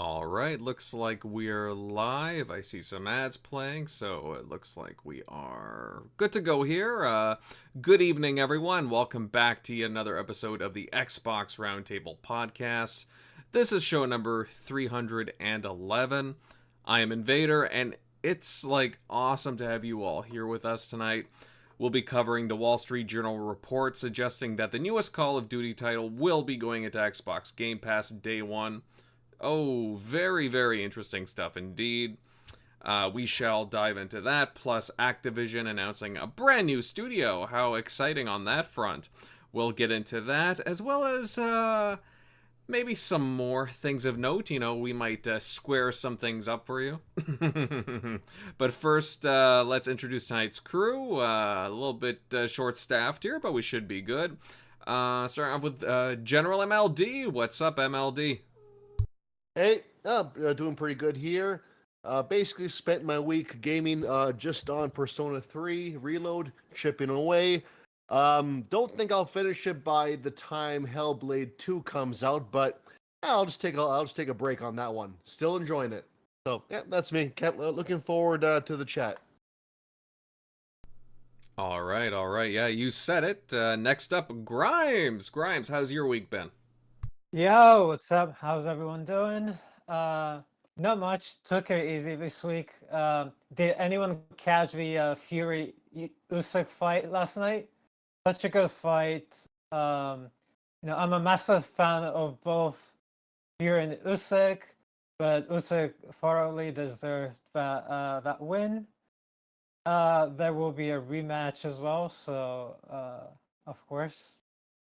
All right, looks like we're live. I see some ads playing, so it looks like we are good to go here. Good evening, everyone. Welcome back to yet another episode of the Xbox Roundtable Podcast. This is show number 311. I am Invader, and it's awesome to have you all here with us tonight. We'll be covering the Wall Street Journal report suggesting that the newest Call of Duty title will be going into Xbox Game Pass day one. Oh, very, very interesting stuff indeed. We shall dive into that, plus Activision announcing a brand new studio. How exciting on that front. We'll get into that, as well as maybe some more things of note. You know, we might square some things up for you. But first, let's introduce tonight's crew. A little bit short-staffed here, but we should be good. Starting off with General MLD. What's up, MLD? Hey, doing pretty good here. Basically spent my week gaming just on Persona 3 Reload, chipping away. Don't think I'll finish it by the time Hellblade 2 comes out, but I'll just take a break on that one. Still enjoying it. So, yeah, that's me. Looking forward to the chat. All right. Yeah, you said it. Next up, Grimes. Grimes, how's your week been? Yo, what's up? How's everyone doing? Not much. Took it easy this week. Did anyone catch the Fury Usyk fight last night? Such a good fight. I'm a massive fan of both Fury and Usyk, but Usyk thoroughly deserved that win. There will be a rematch as well, so of course.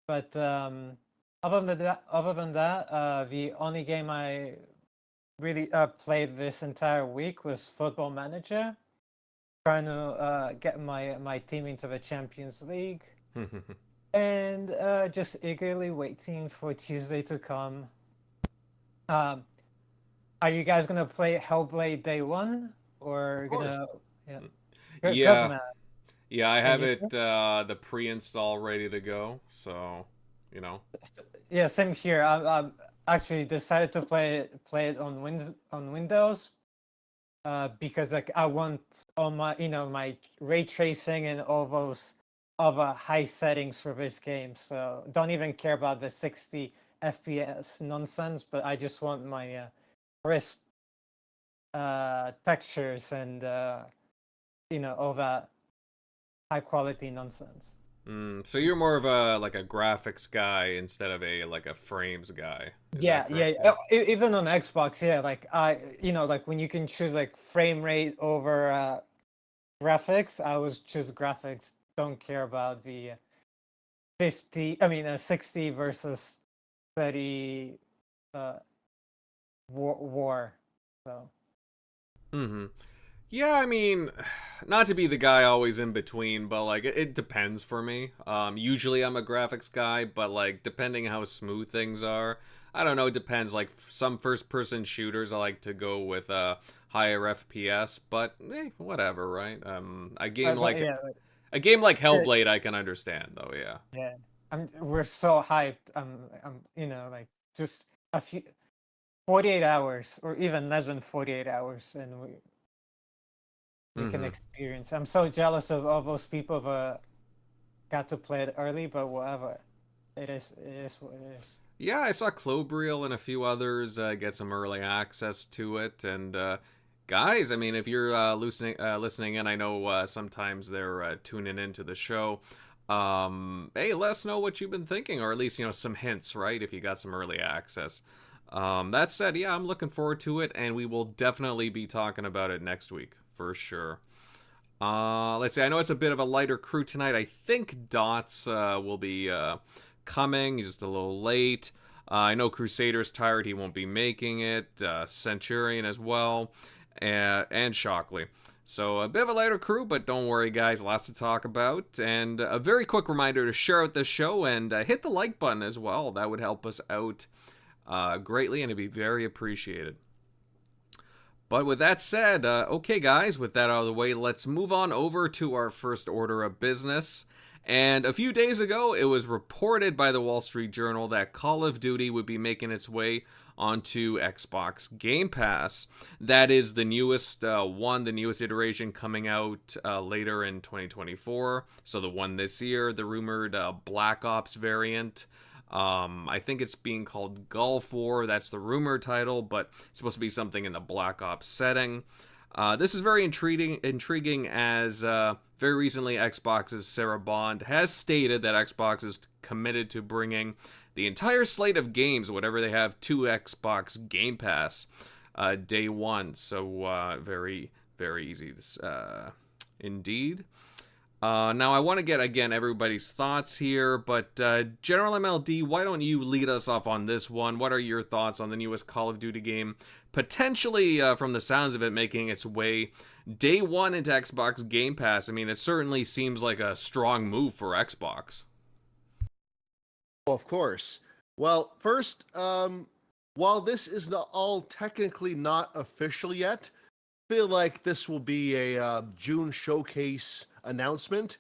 But other than that, the only game I really played this entire week was Football Manager, trying to get my team into the Champions League, and just eagerly waiting for Tuesday to come. Are you guys gonna play Hellblade day one, or gonna? Yeah. Yeah, I have it the pre-install ready to go, so. You know. Yeah, same here. I actually decided to play it on Windows, because I want all my my ray tracing and all those other high settings for this game. So don't even care about the 60 FPS nonsense, but I just want my crisp textures and all that high quality nonsense. So you're more of a graphics guy instead of a frames guy. Yeah. Even on Xbox, yeah. When you can choose frame rate over graphics, I always choose graphics. Don't care about the 60 versus 30 war. So. Yeah, I mean, not to be the guy always in between, but it depends for me. Usually I'm a graphics guy, but depending how smooth things are, I don't know, it depends. Some first-person shooters I like to go with higher FPS, but whatever, right? A game like Hellblade I can understand though, yeah. Yeah. We're so hyped. Just a few 48 hours or even less than 48 hours and we can experience. I'm so jealous of all those people that got to play it early, but whatever. It is what it is. Yeah, I saw Clobriel and a few others get some early access to it, and guys, I mean, if you're listening in, I know sometimes they're tuning into the show. Hey, let us know what you've been thinking, or at least some hints, right? If you got some early access. That said, yeah, I'm looking forward to it, and we will definitely be talking about it next week. For sure. Let's see. I know it's a bit of a lighter crew tonight. I think Dots will be coming. He's just a little late. I know Crusader's tired. He won't be making it. Centurion as well. And Shockley. So a bit of a lighter crew, but don't worry, guys. Lots to talk about. And a very quick reminder to share out this show and hit the like button as well. That would help us out greatly, and it'd be very appreciated. But with that said, okay guys, with that out of the way, let's move on over to our first order of business. And a few days ago, it was reported by the Wall Street Journal that Call of Duty would be making its way onto Xbox Game Pass. That is the newest the newest iteration coming out later in 2024. So the one this year, the rumored Black Ops variant. I think it's being called Gulf War. That's the rumored title, but it's supposed to be something in the Black Ops setting. This is very intriguing as very recently Xbox's Sarah Bond has stated that Xbox is committed to bringing the entire slate of games, whatever they have, to Xbox Game Pass day one. So very, very easy indeed. Now I want to get, again, everybody's thoughts here, but General MLD, why don't you lead us off on this one? What are your thoughts on the newest Call of Duty game, potentially, from the sounds of it, making its way day one into Xbox Game Pass? I mean, it certainly seems like a strong move for Xbox. Of course. Well, first, while this is all technically not official yet, I feel like this will be a June showcase announcement.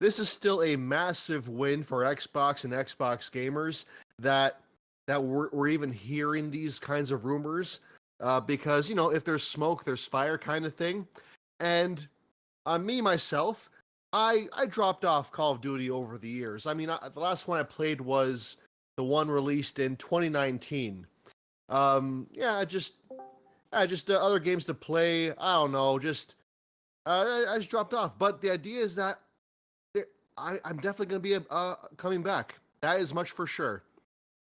This is still a massive win for Xbox and Xbox gamers that we're even hearing these kinds of rumors, because, you know, if there's smoke, there's fire kind of thing. And me, myself, I dropped off Call of Duty over the years. I mean, the last one I played was the one released in 2019. Just other games to play. I don't know, I just dropped off. But the idea is that I'm definitely going to be coming back. That is much for sure.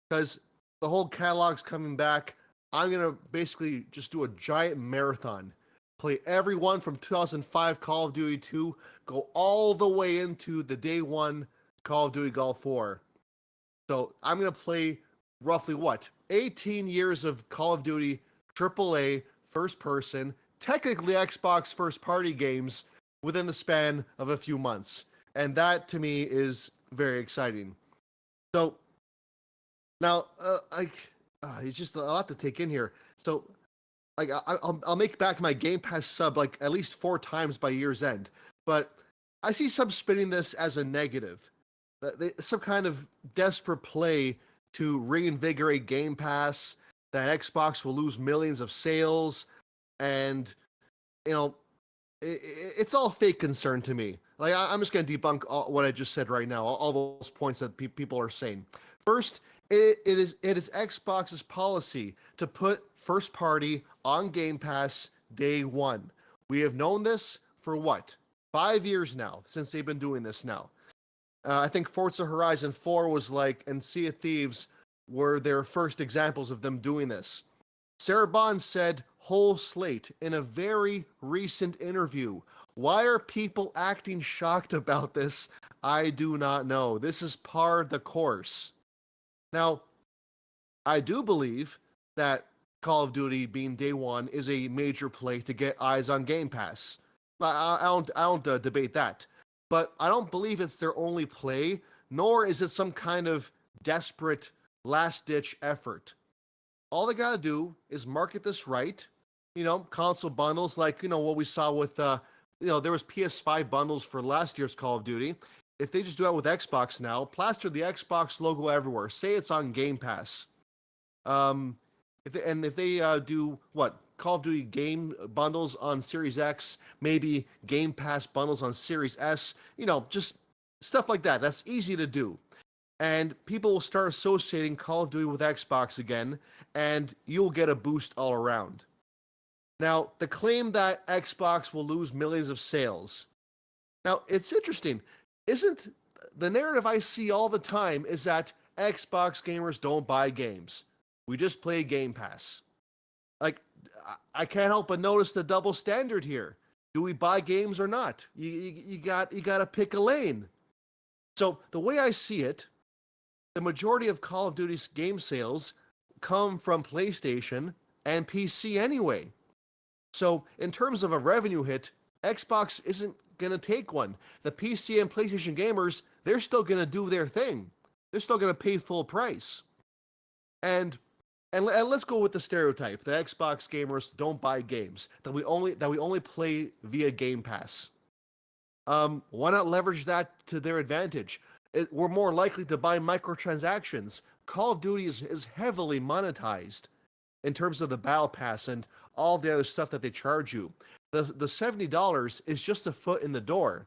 Because the whole catalog's coming back. I'm going to basically just do a giant marathon. Play every one from 2005 Call of Duty 2. Go all the way into the day one Call of Duty Gulf War. So I'm going to play roughly 18 years of Call of Duty AAA first person, technically Xbox first party games within the span of a few months. And that to me is very exciting. So now, it's just a lot to take in here. So I'll make back my Game Pass sub like at least 4 times by year's end. But I see some spinning this as a negative. Some kind of desperate play to reinvigorate Game Pass, that Xbox will lose millions of sales, and, you know, it's all fake concern to me. Like, I'm just going to debunk what I just said right now, all those points that people are saying. First, it is Xbox's policy to put first party on Game Pass day one. We have known this for 5 years now, since they've been doing this now. I think Forza Horizon 4 was and Sea of Thieves were their first examples of them doing this. Sarah Bond said whole slate in a very recent interview. Why are people acting shocked about this? I do not know. This is par the course. Now, I do believe that Call of Duty being day one is a major play to get eyes on Game Pass. I don't debate that. But I don't believe it's their only play, nor is it some kind of desperate last-ditch effort. All they gotta do is market this right. You know, console bundles like, you know, what we saw with, there was PS5 bundles for last year's Call of Duty. If they just do that with Xbox now, plaster the Xbox logo everywhere. Say it's on Game Pass. If they do, Call of Duty game bundles on Series X, maybe Game Pass bundles on Series S, just stuff like that. That's easy to do. And people will start associating Call of Duty with Xbox again, and you'll get a boost all around. Now, the claim that Xbox will lose millions of sales. Now, it's interesting. Isn't the narrative I see all the time is that Xbox gamers don't buy games. We just play Game Pass. I can't help but notice the double standard here. Do we buy games or not? You got to pick a lane. So the way I see it, the majority of Call of Duty's game sales come from PlayStation and PC anyway. So in terms of a revenue hit, Xbox isn't going to take one. The PC and PlayStation gamers, they're still going to do their thing. They're still going to pay full price. And let's go with the stereotype that Xbox gamers don't buy games, that we only play via Game Pass. Why not leverage that to their advantage? We're more likely to buy microtransactions. Call of Duty is heavily monetized in terms of the Battle Pass and all the other stuff that they charge you. The $70 is just a foot in the door.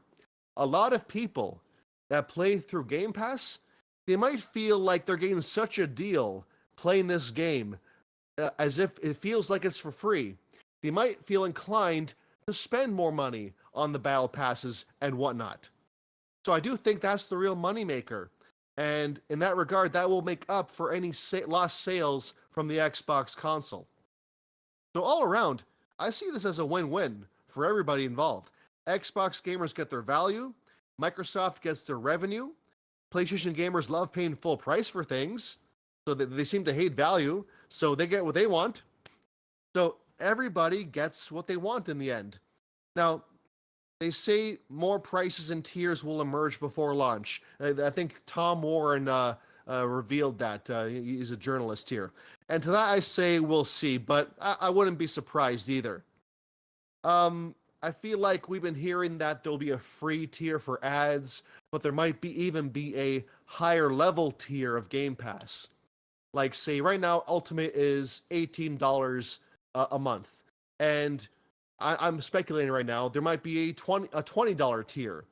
A lot of people that play through Game Pass, they might feel like they're getting such a deal playing this game as if it feels like it's for free. They might feel inclined to spend more money on the Battle Passes and whatnot. So I do think that's the real moneymaker. And in that regard, that will make up for any lost sales from the Xbox console. So all around, I see this as a win-win for everybody involved. Xbox gamers get their value, Microsoft gets their revenue, PlayStation gamers love paying full price for things, so they seem to hate value, so they get what they want. So everybody gets what they want in the end. Now, they say more prices and tiers will emerge before launch. I think Tom Warren revealed that. He's a journalist here. And to that I say we'll see, but I wouldn't be surprised either. I feel like we've been hearing that there'll be a free tier for ads, but there might even be a higher level tier of Game Pass. Like, say, right now, Ultimate is $18 a month. And I'm speculating right now, there might be a $20 tier.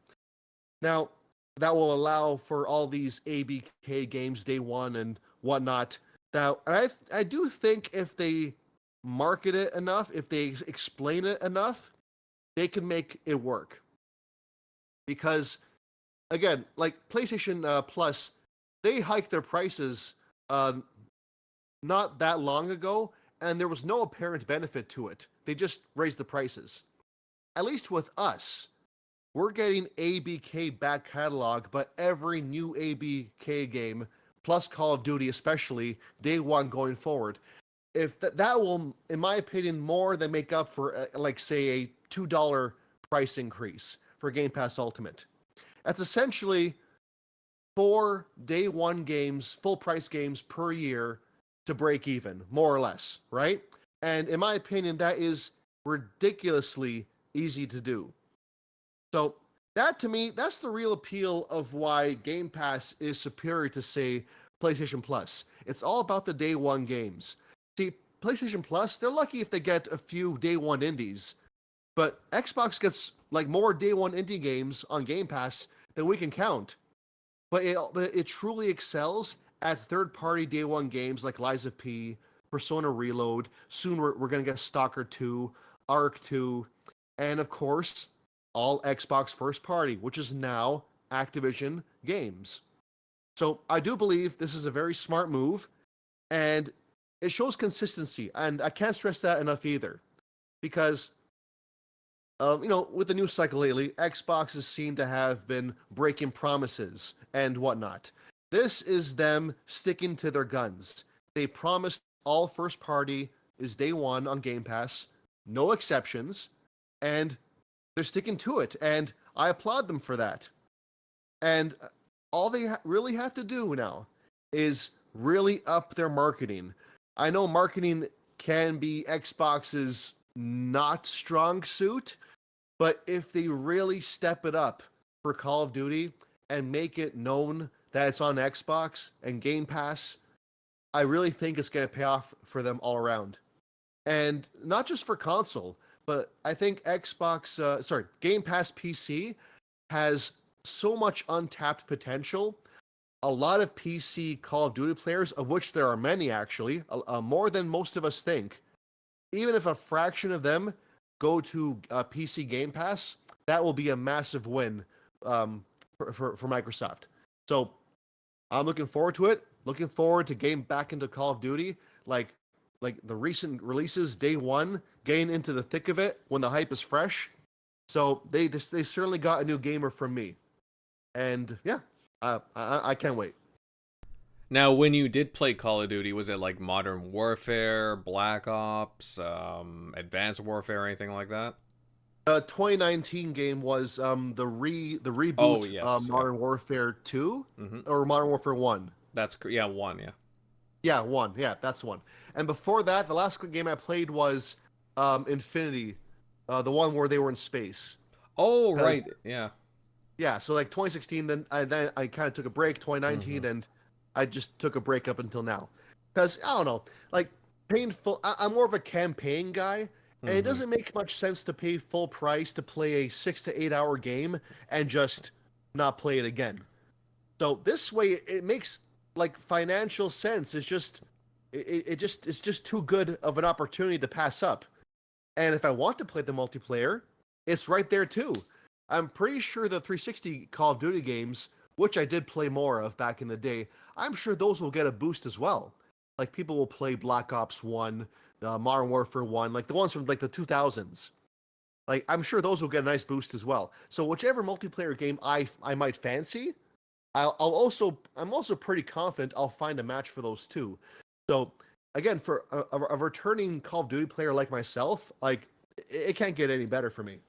Now, that will allow for all these ABK games day one and whatnot. Now, I do think if they market it enough, if they explain it enough, they can make it work. Because, again, like PlayStation Plus, they hiked their prices not that long ago, and there was no apparent benefit to it. They just raised the prices. At least with us, we're getting ABK back catalog, but every new ABK game, plus Call of Duty especially, day one going forward. If that will, in my opinion, more than make up for, like, say, a $2 price increase for Game Pass Ultimate. That's essentially 4 day one games, full price games per year to break even, more or less, right? And in my opinion, that is ridiculously easy to do. So that, to me, that's the real appeal of why Game Pass is superior to, say, PlayStation Plus. It's all about the day one games. See, PlayStation Plus, they're lucky if they get a few day one indies, but Xbox gets like more day one indie games on Game Pass than we can count. But it truly excels at third-party day one games like Lies of P, Persona Reload. Soon we're going to get Stalker 2, Ark 2, and of course, all Xbox first party, which is now Activision games. So I do believe this is a very smart move, and it shows consistency, and I can't stress that enough either. Because, with the news cycle lately, Xbox is seen to have been breaking promises and whatnot. This is them sticking to their guns. They promised all first party is day one on Game Pass, no exceptions, and they're sticking to it, and I applaud them for that. And all they really have to do now is really up their marketing. I know marketing can be Xbox's not strong suit, but if they really step it up for Call of Duty and make it known that it's on Xbox and Game Pass, I really think it's going to pay off for them all around. And not just for console, but I think Game Pass PC has so much untapped potential. A lot of PC Call of Duty players, of which there are many actually, more than most of us think, even if a fraction of them go to PC Game Pass, that will be a massive win for Microsoft. So I'm looking forward to it. Looking forward to getting back into Call of Duty, like the recent releases, day one, getting into the thick of it when the hype is fresh. So they certainly got a new gamer from me, and yeah, I can't wait. Now, when you did play Call of Duty, was it like Modern Warfare, Black Ops, Advanced Warfare, or anything like that? 2019 game was the reboot, Modern Warfare 2 or Modern Warfare 1. That's 1, yeah. Yeah, 1. Yeah, that's 1. And before that, the last game I played was Infinity, the one where they were in space. Oh, 'Cause- right. Yeah. Yeah, so like 2016, then I kind of took a break, 2019, Mhm. and I just took a break up until now. Because I don't know, like painful. I'm more of a campaign guy, and it Mhm. doesn't make much sense to pay full price to play a 6 to 8 hour game and just not play it again. So this way, it makes like financial sense. It's just too good of an opportunity to pass up. And if I want to play the multiplayer, it's right there too. I'm pretty sure the 360 Call of Duty games, which I did play more of back in the day, I'm sure those will get a boost as well. Like people will play Black Ops 1, Modern Warfare 1, like the ones from like the 2000s. Like I'm sure those will get a nice boost as well. So whichever multiplayer game I might fancy, I'm also pretty confident I'll find a match for those too. So again, for a returning Call of Duty player like myself, like it can't get any better for me.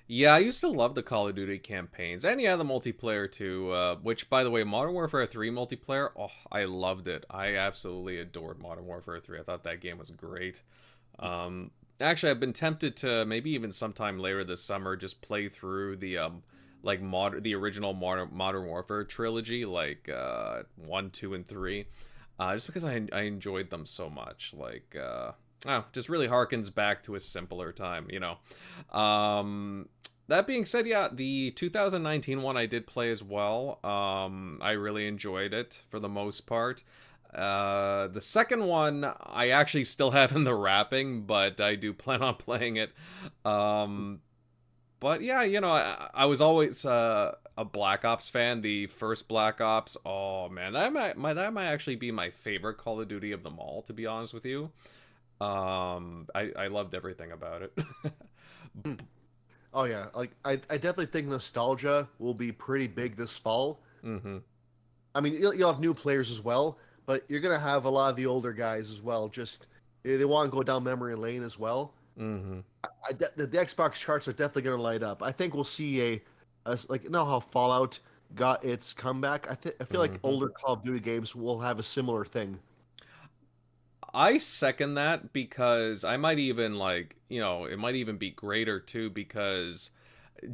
Yeah, I used to love the Call of Duty campaigns, and yeah, the multiplayer too. Which, by the way, Modern Warfare 3 multiplayer, oh, I loved it. I absolutely adored Modern Warfare 3. I thought that game was great. Actually, I've been tempted to maybe even sometime later this summer just play through the the original Modern Warfare trilogy, like 1, 2, and 3, just because I enjoyed them so much. Like, oh, just really harkens back to a simpler time, you know. That being said, yeah, the 2019 one I did play as well. I really enjoyed it for the most part. The second one I actually still have in the wrapping, but I do plan on playing it. But yeah, you know, I was always a Black Ops fan. The first Black Ops, oh man, that might actually be my favorite Call of Duty of them all, to be honest with you. I loved everything about it. Hmm. Oh yeah, like I definitely think nostalgia will be pretty big this fall. Mm-hmm. I mean, you'll have new players as well, but you're gonna have a lot of the older guys as well. Just they want to go down memory lane as well. Mm-hmm. The Xbox charts are definitely gonna light up. I think we'll see like you know how Fallout got its comeback. I feel like Mm-hmm. older Call of Duty games will have a similar thing. I second that because I might even like, you know, it might even be greater too because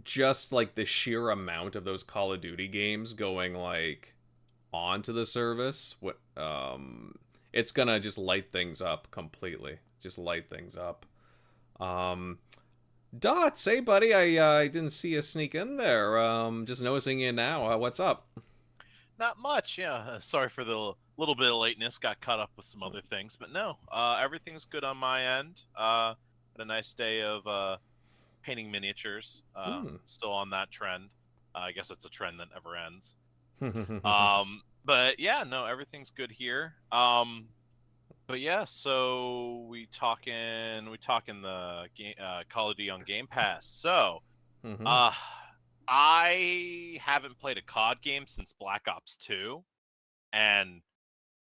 just like the sheer amount of those Call of Duty games going like onto the service, it's gonna just light things up completely. Just light things up. Um, Dot, say, buddy, I didn't see you sneak in there. Just noticing you now. What's up? Not much, yeah. Sorry for the little bit of lateness. Got caught up with some other things, but no, everything's good on my end. Had a nice day of painting miniatures. Hmm. Still on that trend. I guess it's a trend that never ends. Mm-hmm. But yeah, no, everything's good here. But yeah, so we talking the game, Call of Duty on Game Pass. So, uh, I haven't played a COD game since Black Ops 2, and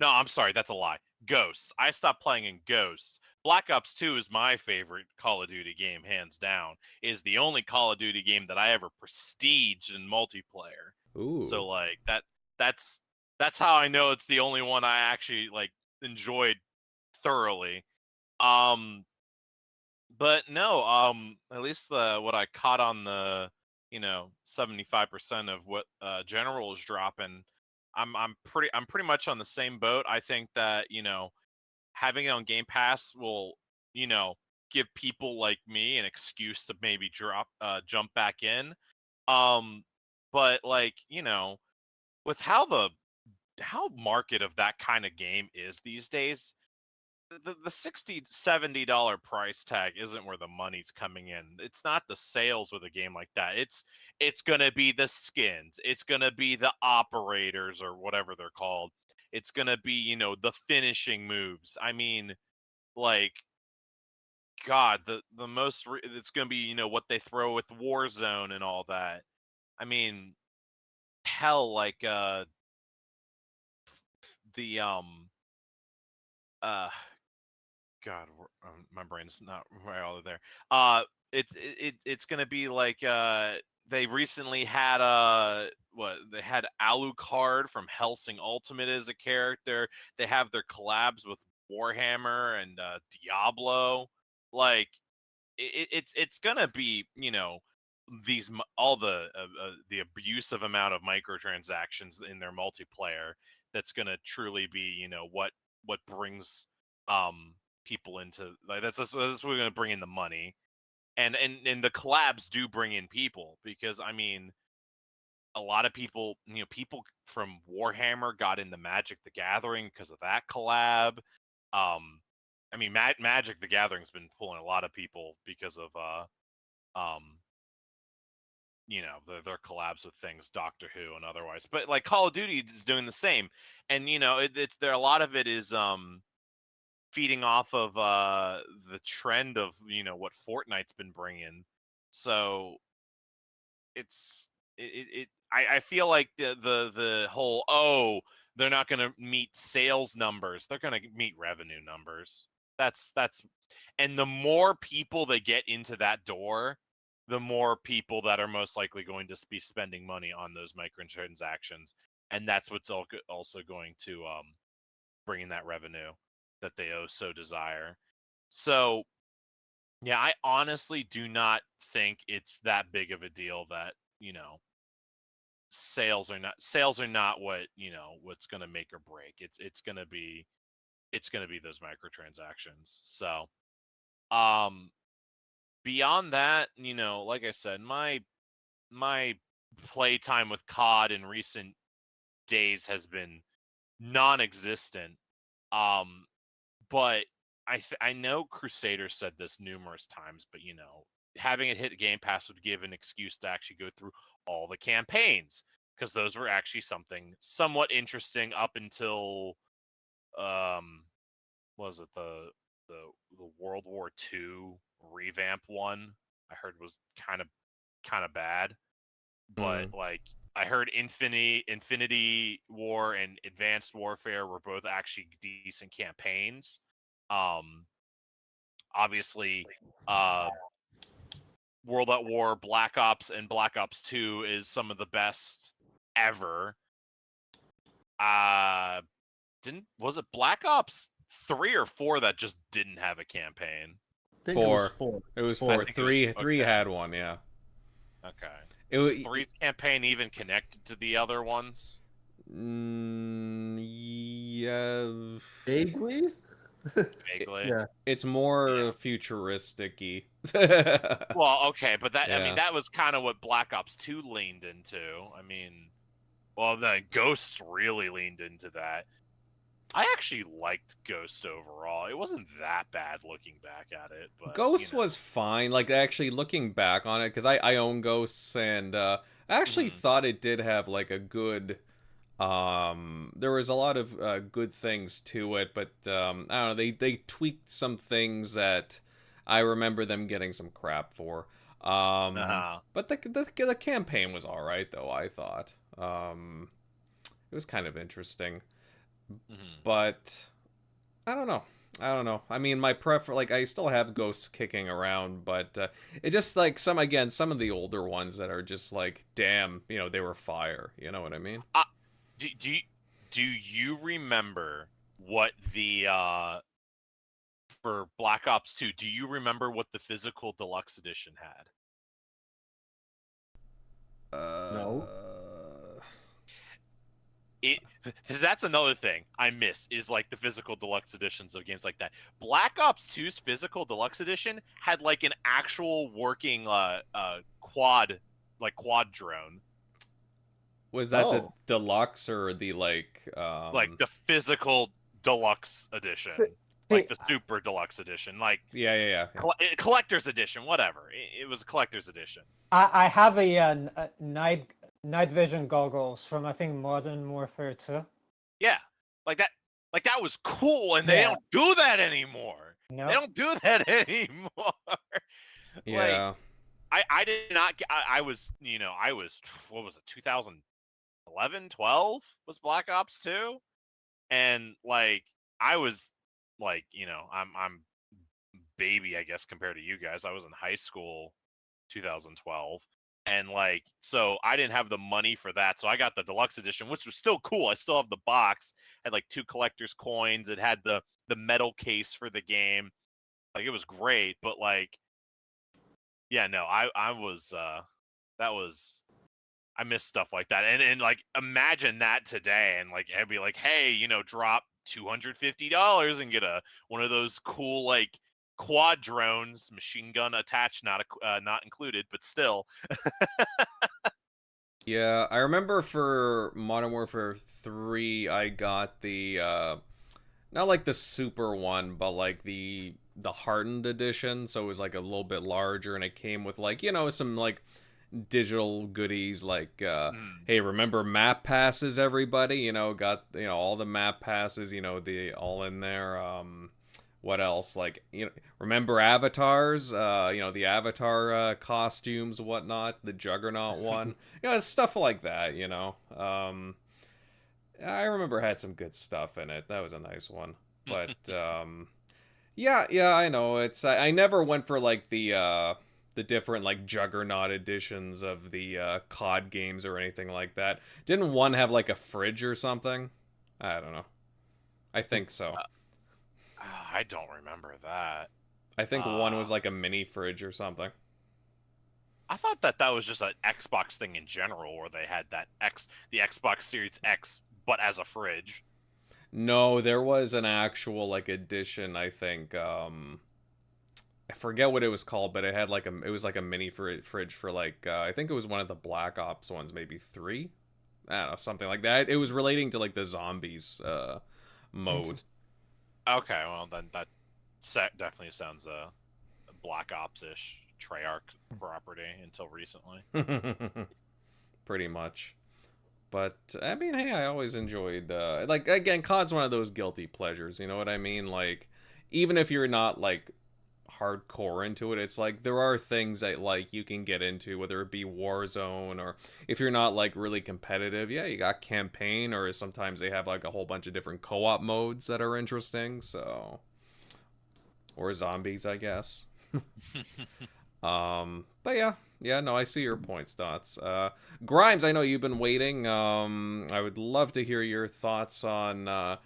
no, I'm sorry, that's a lie. Ghosts. I stopped playing in Ghosts. Black Ops 2 is my favorite Call of Duty game, hands down. It is the only Call of Duty game that I ever prestiged in multiplayer. Ooh. So like that's how I know it's the only one I actually like enjoyed thoroughly. Um but no, at least what I caught on the 75% of what General is dropping, I'm pretty much on the same boat. I think that, having it on Game Pass will, you know, give people like me an excuse to maybe jump back in. Um but like, with how market of that kind of game is these days, the $60-$70 price tag isn't where the money's coming in. It's not the sales with a game like that. It's gonna be the skins, it's gonna be the operators or whatever they're called, it's gonna be, the finishing moves. I mean, like, god, it's gonna be, what they throw with Warzone and all that. I mean, hell, like the uh God, my brain is not right all there. It's gonna be like they recently had they had Alucard from Hellsing Ultimate as a character. They have their collabs with Warhammer and Diablo. Like it's gonna be all the abusive amount of microtransactions in their multiplayer that's going to truly be what brings people into, like, that's we're going to bring in the money, and the collabs do bring in people, because I mean a lot of people people from Warhammer got into Magic the Gathering because of that collab. I mean Magic the Gathering's been pulling a lot of people because of their collabs with things, Doctor Who and otherwise. But like Call of Duty is doing the same, and it's there. A lot of it is feeding off of the trend of what Fortnite's been bringing. So I feel like the whole, they're not going to meet sales numbers, they're going to meet revenue numbers. That's and the more people they get into that door, the more people that are most likely going to be spending money on those microtransactions, and that's what's also going to bring in that revenue that they so desire. So yeah, I honestly do not think it's that big of a deal that sales are not what what's going to make or break. It's going to be those microtransactions. So beyond that, like I said, my playtime with COD in recent days has been non-existent. But I know Crusader said this numerous times, but having it hit Game Pass would give an excuse to actually go through all the campaigns, because those were actually something somewhat interesting up until was it the World War II revamp one? I heard was kind of bad, but like I heard Infinity War and Advanced Warfare were both actually decent campaigns. Obviously, World at War, Black Ops, and Black Ops 2 is some of the best ever. Was it Black Ops 3 or 4 that just didn't have a campaign? I think Four. It was four. It was 4. Three had one, yeah. Okay. It Was was 3's campaign even connected to the other ones? Yeah. Vaguely? Vaguely. Yeah. It's more Yeah. futuristic-y. Well, okay, but that I Yeah. mean that was kind of what Black Ops 2 leaned into. I mean, well, the Ghosts really leaned into that. I actually liked Ghost overall. It wasn't that bad looking back at it, but Ghosts was fine. Like, actually looking back on it, because I own Ghosts, and I actually thought it did have like a good. There was a lot of good things to it, but I don't know. They tweaked some things that I remember them getting some crap for. But the campaign was all right, though. I thought it was kind of interesting. But I don't know. I mean, my like, I still have Ghosts kicking around, but it just like some of the older ones that are just like, damn, they were fire. You know what I mean? Do you remember what the for Black Ops 2? Do you remember what the physical deluxe edition had? No. That's another thing I miss, is like the physical deluxe editions of games like that. Black Ops 2's physical deluxe edition had like an actual working quad drone. Was that the deluxe or the like the physical deluxe edition? Like the super deluxe edition, like yeah. Collector's edition, whatever. It was a collector's edition. I have a night vision goggles from, I think, Modern Warfare 2. Yeah, like that was cool, and they don't do that anymore. No, They don't do that anymore. Yeah. Like, I did not. I was what was it? 2011, 12 was Black Ops 2, and like I was like I'm baby, I guess, compared to you guys. I was in high school 2012, and like, so I didn't have the money for that, so I got the deluxe edition, which was still cool. I still have the box. Had like 2 collector's coins. It had the metal case for the game. Like, it was great, but like, yeah, no, I was I miss stuff like that. And like imagine that today, and like I'd be like, hey, drop $250 and get one of those cool like quad drones, machine gun attached, not included, but still. Yeah, I remember for Modern Warfare 3, I got the not like the super one, but like the hardened edition, so it was like a little bit larger, and it came with like, some like digital goodies like hey, remember map passes, everybody? Got all the map passes, the all in there. What else? Like, remember avatars? The avatar costumes, whatnot, the Juggernaut one. Stuff like that, I remember it had some good stuff in it. That was a nice one. But yeah, I know. I never went for like the different like Juggernaut editions of the COD games or anything like that. Didn't one have like a fridge or something? I don't know. I think so. I don't remember that. I think one was like a mini fridge or something. I thought that was just an Xbox thing in general, where they had the Xbox Series X, but as a fridge. No, there was an actual like edition, I think. I forget what it was called, but it had like it was like a mini fridge for like I think it was one of the Black Ops ones, maybe 3. I don't know, something like that. It was relating to like the zombies mode. Okay, well then that definitely sounds Black Ops-ish Treyarch property until recently. Pretty much. But I mean, hey, I always enjoyed like, again, COD's one of those guilty pleasures, you know what I mean? Like, even if you're not like hardcore into it, it's like there are things that like you can get into, whether it be Warzone, or if you're not like really competitive, yeah, you got campaign, or sometimes they have like a whole bunch of different co-op modes that are interesting, so, or zombies, I guess. But yeah, no, I see your points, Dots. Grimes, I know you've been waiting. I would love to hear your thoughts on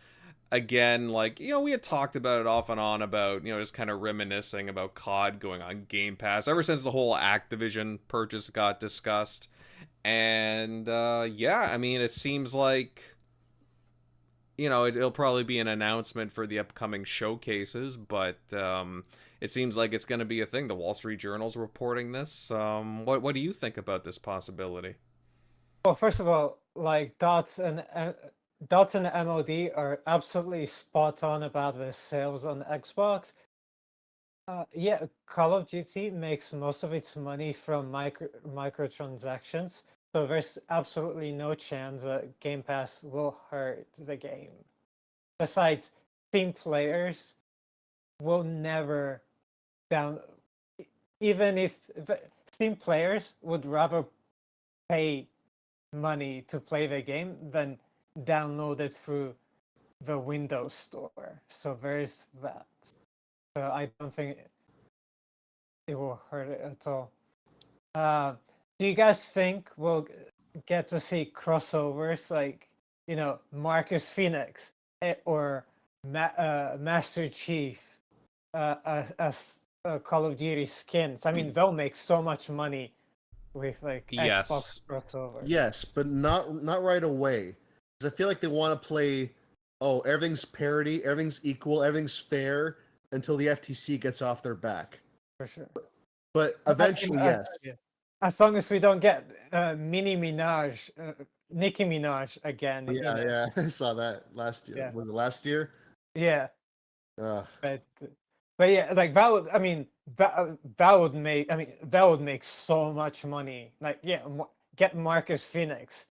again, like, we had talked about it off and on about, just kind of reminiscing about COD going on Game Pass ever since the whole Activision purchase got discussed. And, yeah, I mean, it seems like, it'll probably be an announcement for the upcoming showcases, but, it seems like it's going to be a thing. The Wall Street Journal's reporting this. What do you think about this possibility? Well, first of all, like Dots and MOD are absolutely spot on about the sales on Xbox. Yeah, Call of Duty makes most of its money from microtransactions, so there's absolutely no chance that Game Pass will hurt the game. Besides, Steam players will never even if Steam players would rather pay money to play the game than download it through the Windows Store. So there's that. So I don't think it will hurt it at all. Do you guys think we'll get to see crossovers like, Marcus Phoenix or Master Chief as Call of Duty skins? I mean, they'll make so much money with like Xbox crossover. Yes, but not right away. Because I feel like they want to play, everything's parity, everything's equal, everything's fair until the FTC gets off their back. For sure. But eventually, yes. Yeah. As long as we don't get Nicki Minaj again. Yeah, I saw that last year. Yeah. Was it last year? Yeah. But yeah, like that would, I mean, that would make so much money. Like, yeah, get Marcus Phoenix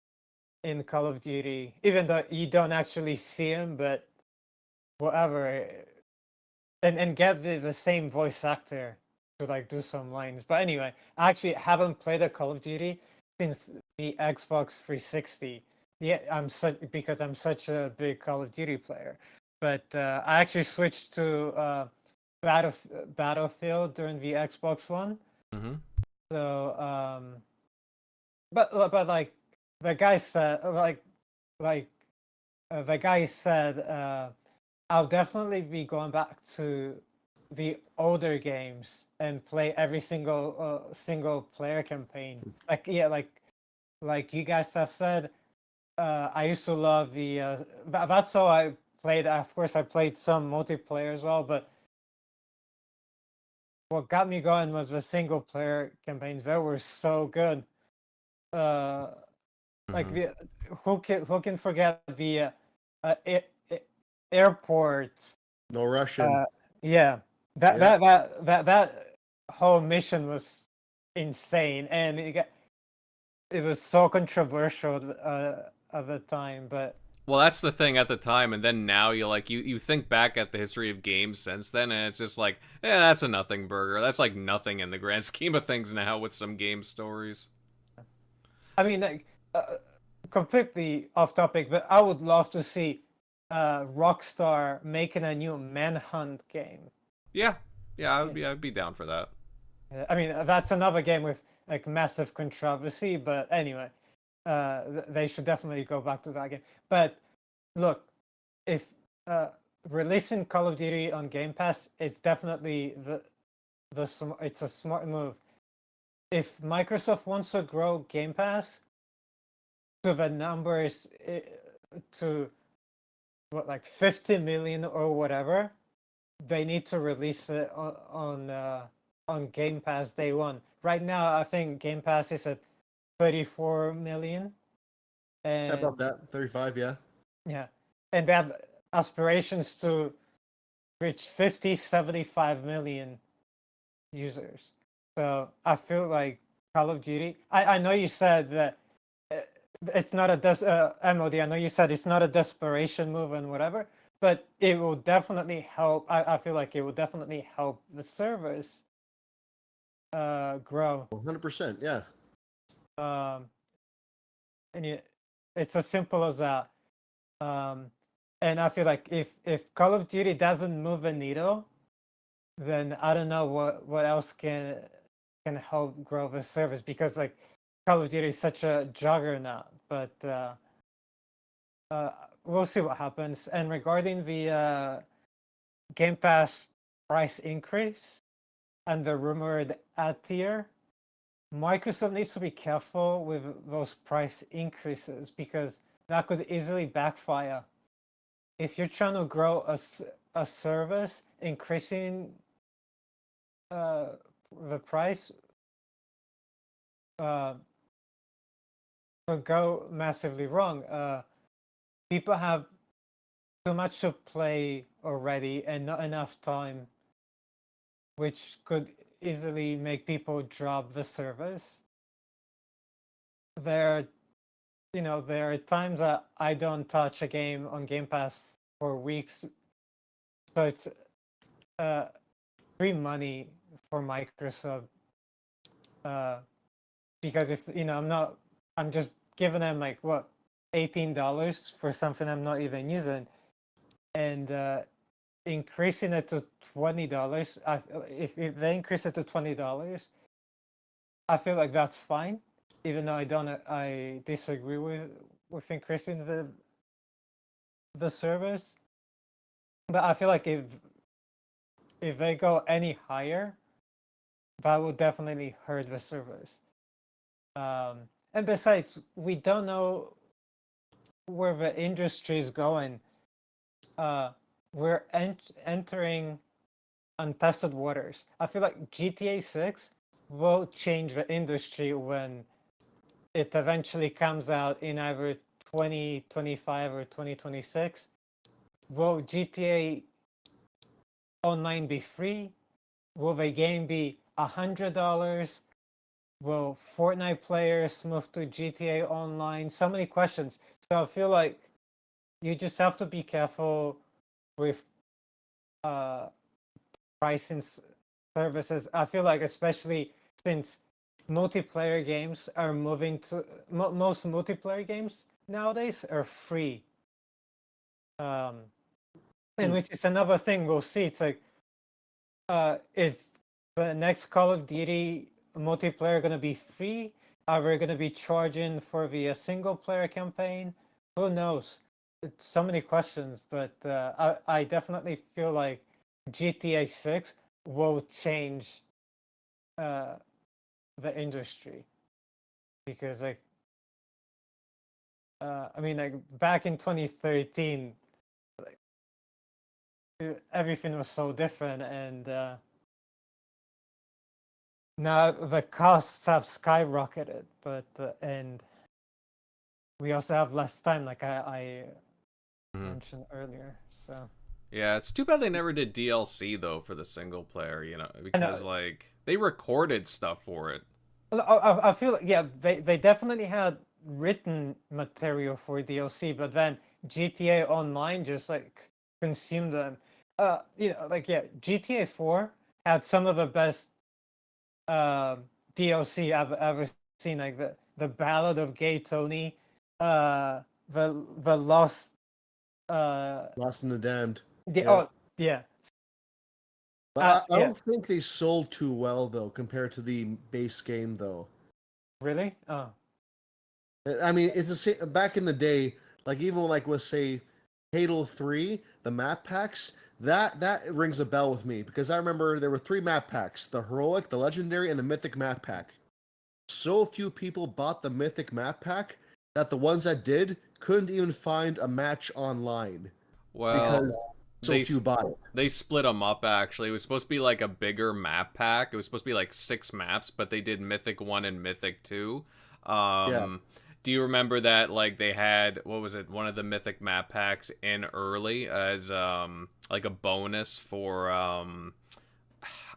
in Call of Duty, even though you don't actually see him, but whatever, and get the same voice actor to like do some lines. But anyway, I actually haven't played a Call of Duty since the Xbox 360. Yeah, because I'm such a big Call of Duty player. But I actually switched to Battlefield during the Xbox One. Mm-hmm. So, but like the guy said, the guy said, I'll definitely be going back to the older games and play every single player campaign. Like you guys have said, I used to love the. That's all I played. Of course, I played some multiplayer as well, but what got me going was the single player campaigns. They were so good. Like Mhm. who can forget the airport? No Russian. Yeah, that Yeah. that whole mission was insane, and it was so controversial at the time. But Well, that's the thing at the time, and then now you think back at the history of games since then, and it's just like, that's a nothing burger. That's like nothing in the grand scheme of things now with some game stories. I mean, like, completely off topic, but I would love to see Rockstar making a new Manhunt game. Yeah, yeah, I'd be down for that. I mean, that's another game with like massive controversy, but anyway, they should definitely go back to that game. But look, if releasing Call of Duty on Game Pass, it's definitely it's a smart move. If Microsoft wants to grow Game Pass to the numbers to what, like 50 million or whatever, they need to release it on Game Pass day one. Right now, I think Game Pass is at 34 million, and About that. 35, yeah. yeah, and they have aspirations to reach 50, 75 million users. So I feel like Call of Duty. I know you said that it's not a MOD. I know you said it's not a desperation move and whatever, but it will definitely help. I feel like it will definitely help the servers grow. 100%, yeah. And it's as simple as that. And I feel like if Call of Duty doesn't move a needle, then I don't know what else can help grow the service, because like Call of Duty is such a juggernaut. But we'll see what happens. And regarding the Game Pass price increase and the rumored ad tier, Microsoft needs to be careful with those price increases, because that could easily backfire. If you're trying to grow a service, increasing the price could go massively wrong. People have too much to play already and not enough time, which could easily make people drop the service. There are times that I don't touch a game on Game Pass for weeks, so it's free money for Microsoft. Because if I'm just giving them like what, $18 for something I'm not even using, and increasing it to $20. If they increase it to $20, I feel like that's fine, even though I disagree with increasing the service. But I feel like if they go any higher, that will definitely hurt the service. And besides, we don't know where the industry is going. We're entering untested waters. I feel like GTA 6 will change the industry when it eventually comes out in either 2025 or 2026. Will GTA Online be free? Will the game be $100? Will Fortnite players move to GTA Online? So many questions. So I feel like you just have to be careful with pricing services. I feel like, especially since multiplayer games are moving to most multiplayer games nowadays are free. And which is another thing we'll see. It's like, is the next Call of Duty multiplayer going to be free? Are we going to be charging for the single player campaign? Who knows? It's so many questions, but I definitely feel like GTA 6 will change the industry, because like I mean, like back in 2013, like everything was so different, and now the costs have skyrocketed. But and we also have less time, like I mentioned earlier. So Yeah, it's too bad they never did DLC though for the single player, because like they recorded stuff for it. I feel like, yeah, they definitely had written material for DLC, but then GTA Online just like consumed them. Like, yeah, GTA 4 had some of the best DLC I've ever seen, like the Ballad of Gay Tony, the Lost Lost in the Damned. oh yeah. But I Yeah. don't think they sold too well though compared to the base game though. Really? Oh. I mean, it's back in the day, like even like with say Halo 3, the map packs, that rings a bell with me because I remember there were 3 map packs: the heroic, the legendary, and the mythic map pack. So few people bought the mythic map pack that the ones that did couldn't even find a match online Well, because so they few bought it. they split them up actually. It was supposed to be like a bigger map pack. It was supposed to be like 6 maps, but they did Mythic 1 and Mythic 2. Yeah. Do you remember that like they had, what was it, one of the Mythic map packs in early as like a bonus for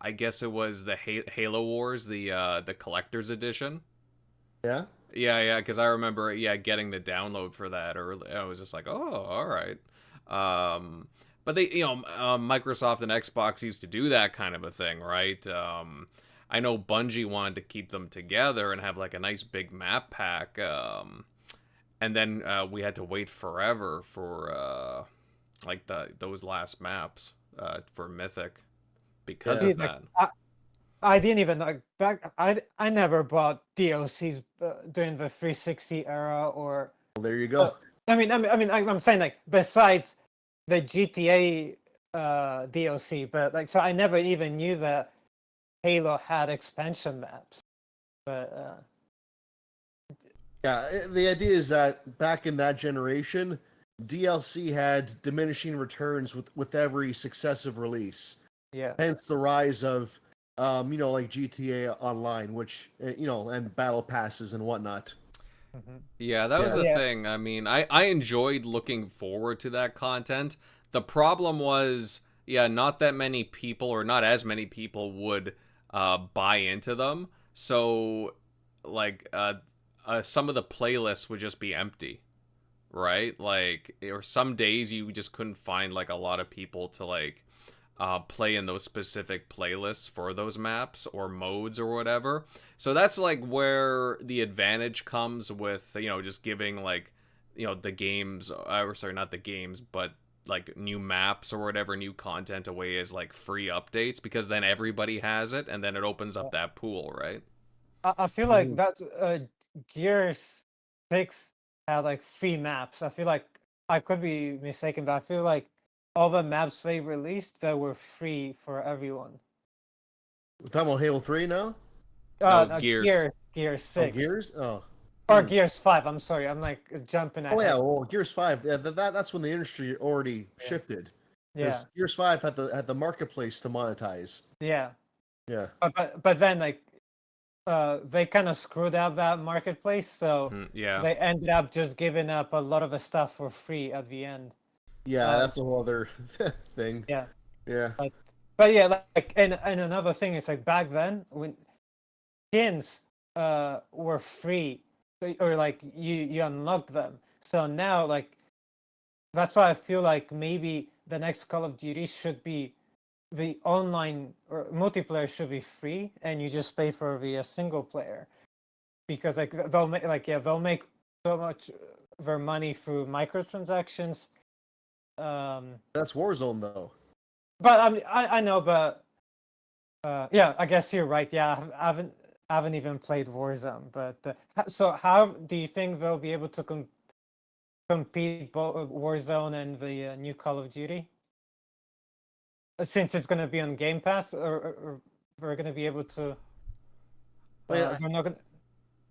I guess it was the Halo Wars, the collector's edition. Yeah. Yeah, because I remember, getting the download for that early. I was just like, oh, all right. But they, Microsoft and Xbox used to do that kind of a thing, right? I know Bungie wanted to keep them together and have like a nice big map pack. And then we had to wait forever for like those last maps for Mythic because See, of like, that. I didn't even like back. I never bought DLCs during the 360 era, or Well, there you go. I'm saying, like, besides the GTA DLC, but like, so I never even knew that Halo had expansion maps. But Yeah, the idea is that back in that generation, DLC had diminishing returns with every successive release. yeah, Hence the rise of, like GTA Online, which and battle passes and whatnot. Yeah, that was the Yeah. thing. I mean, I enjoyed looking forward to that content. The problem was, not that many people, or not as many people, would buy into them. So, like, some of the playlists would just be empty, right? Like, or some days you just couldn't find like a lot of people to like play in those specific playlists for those maps or modes or whatever. So that's like where the advantage comes with, just giving like, the games, or sorry, not the games, but like new maps or whatever, new content away as like free updates, because then everybody has it and then it opens up that pool, right? I feel like that Gears 6 had like 3 maps. I feel like I could be mistaken, but I feel like all the maps they released that were free for everyone. We're talking about Halo 3 now? No, Gears. Gears Oh, 6. Gears? Oh. Or Gears 5, I'm sorry. I'm like jumping ahead. Oh yeah, well Gears 5, that's when the industry already shifted. Yeah. Gears 5 had the marketplace to monetize. Yeah. Yeah. But then like they kind of screwed up that marketplace, so Yeah. they ended up just giving up a lot of the stuff for free at the end. Yeah, that's a whole other thing. Yeah. Yeah. But yeah, like, and another thing is, like, back then when skins were free, or like you unlocked them. So now, like, that's why I feel like maybe the next Call of Duty should be, the online or multiplayer should be free, and you just pay for the single player, because like they'll make so much their money through microtransactions. That's Warzone though. But I know, but yeah, I guess you're right. Yeah, I haven't even played Warzone. But so how do you think they'll be able to compete both Warzone and the new Call of Duty? since it's going to be on Game Pass, or we're going to be able to. We're not going.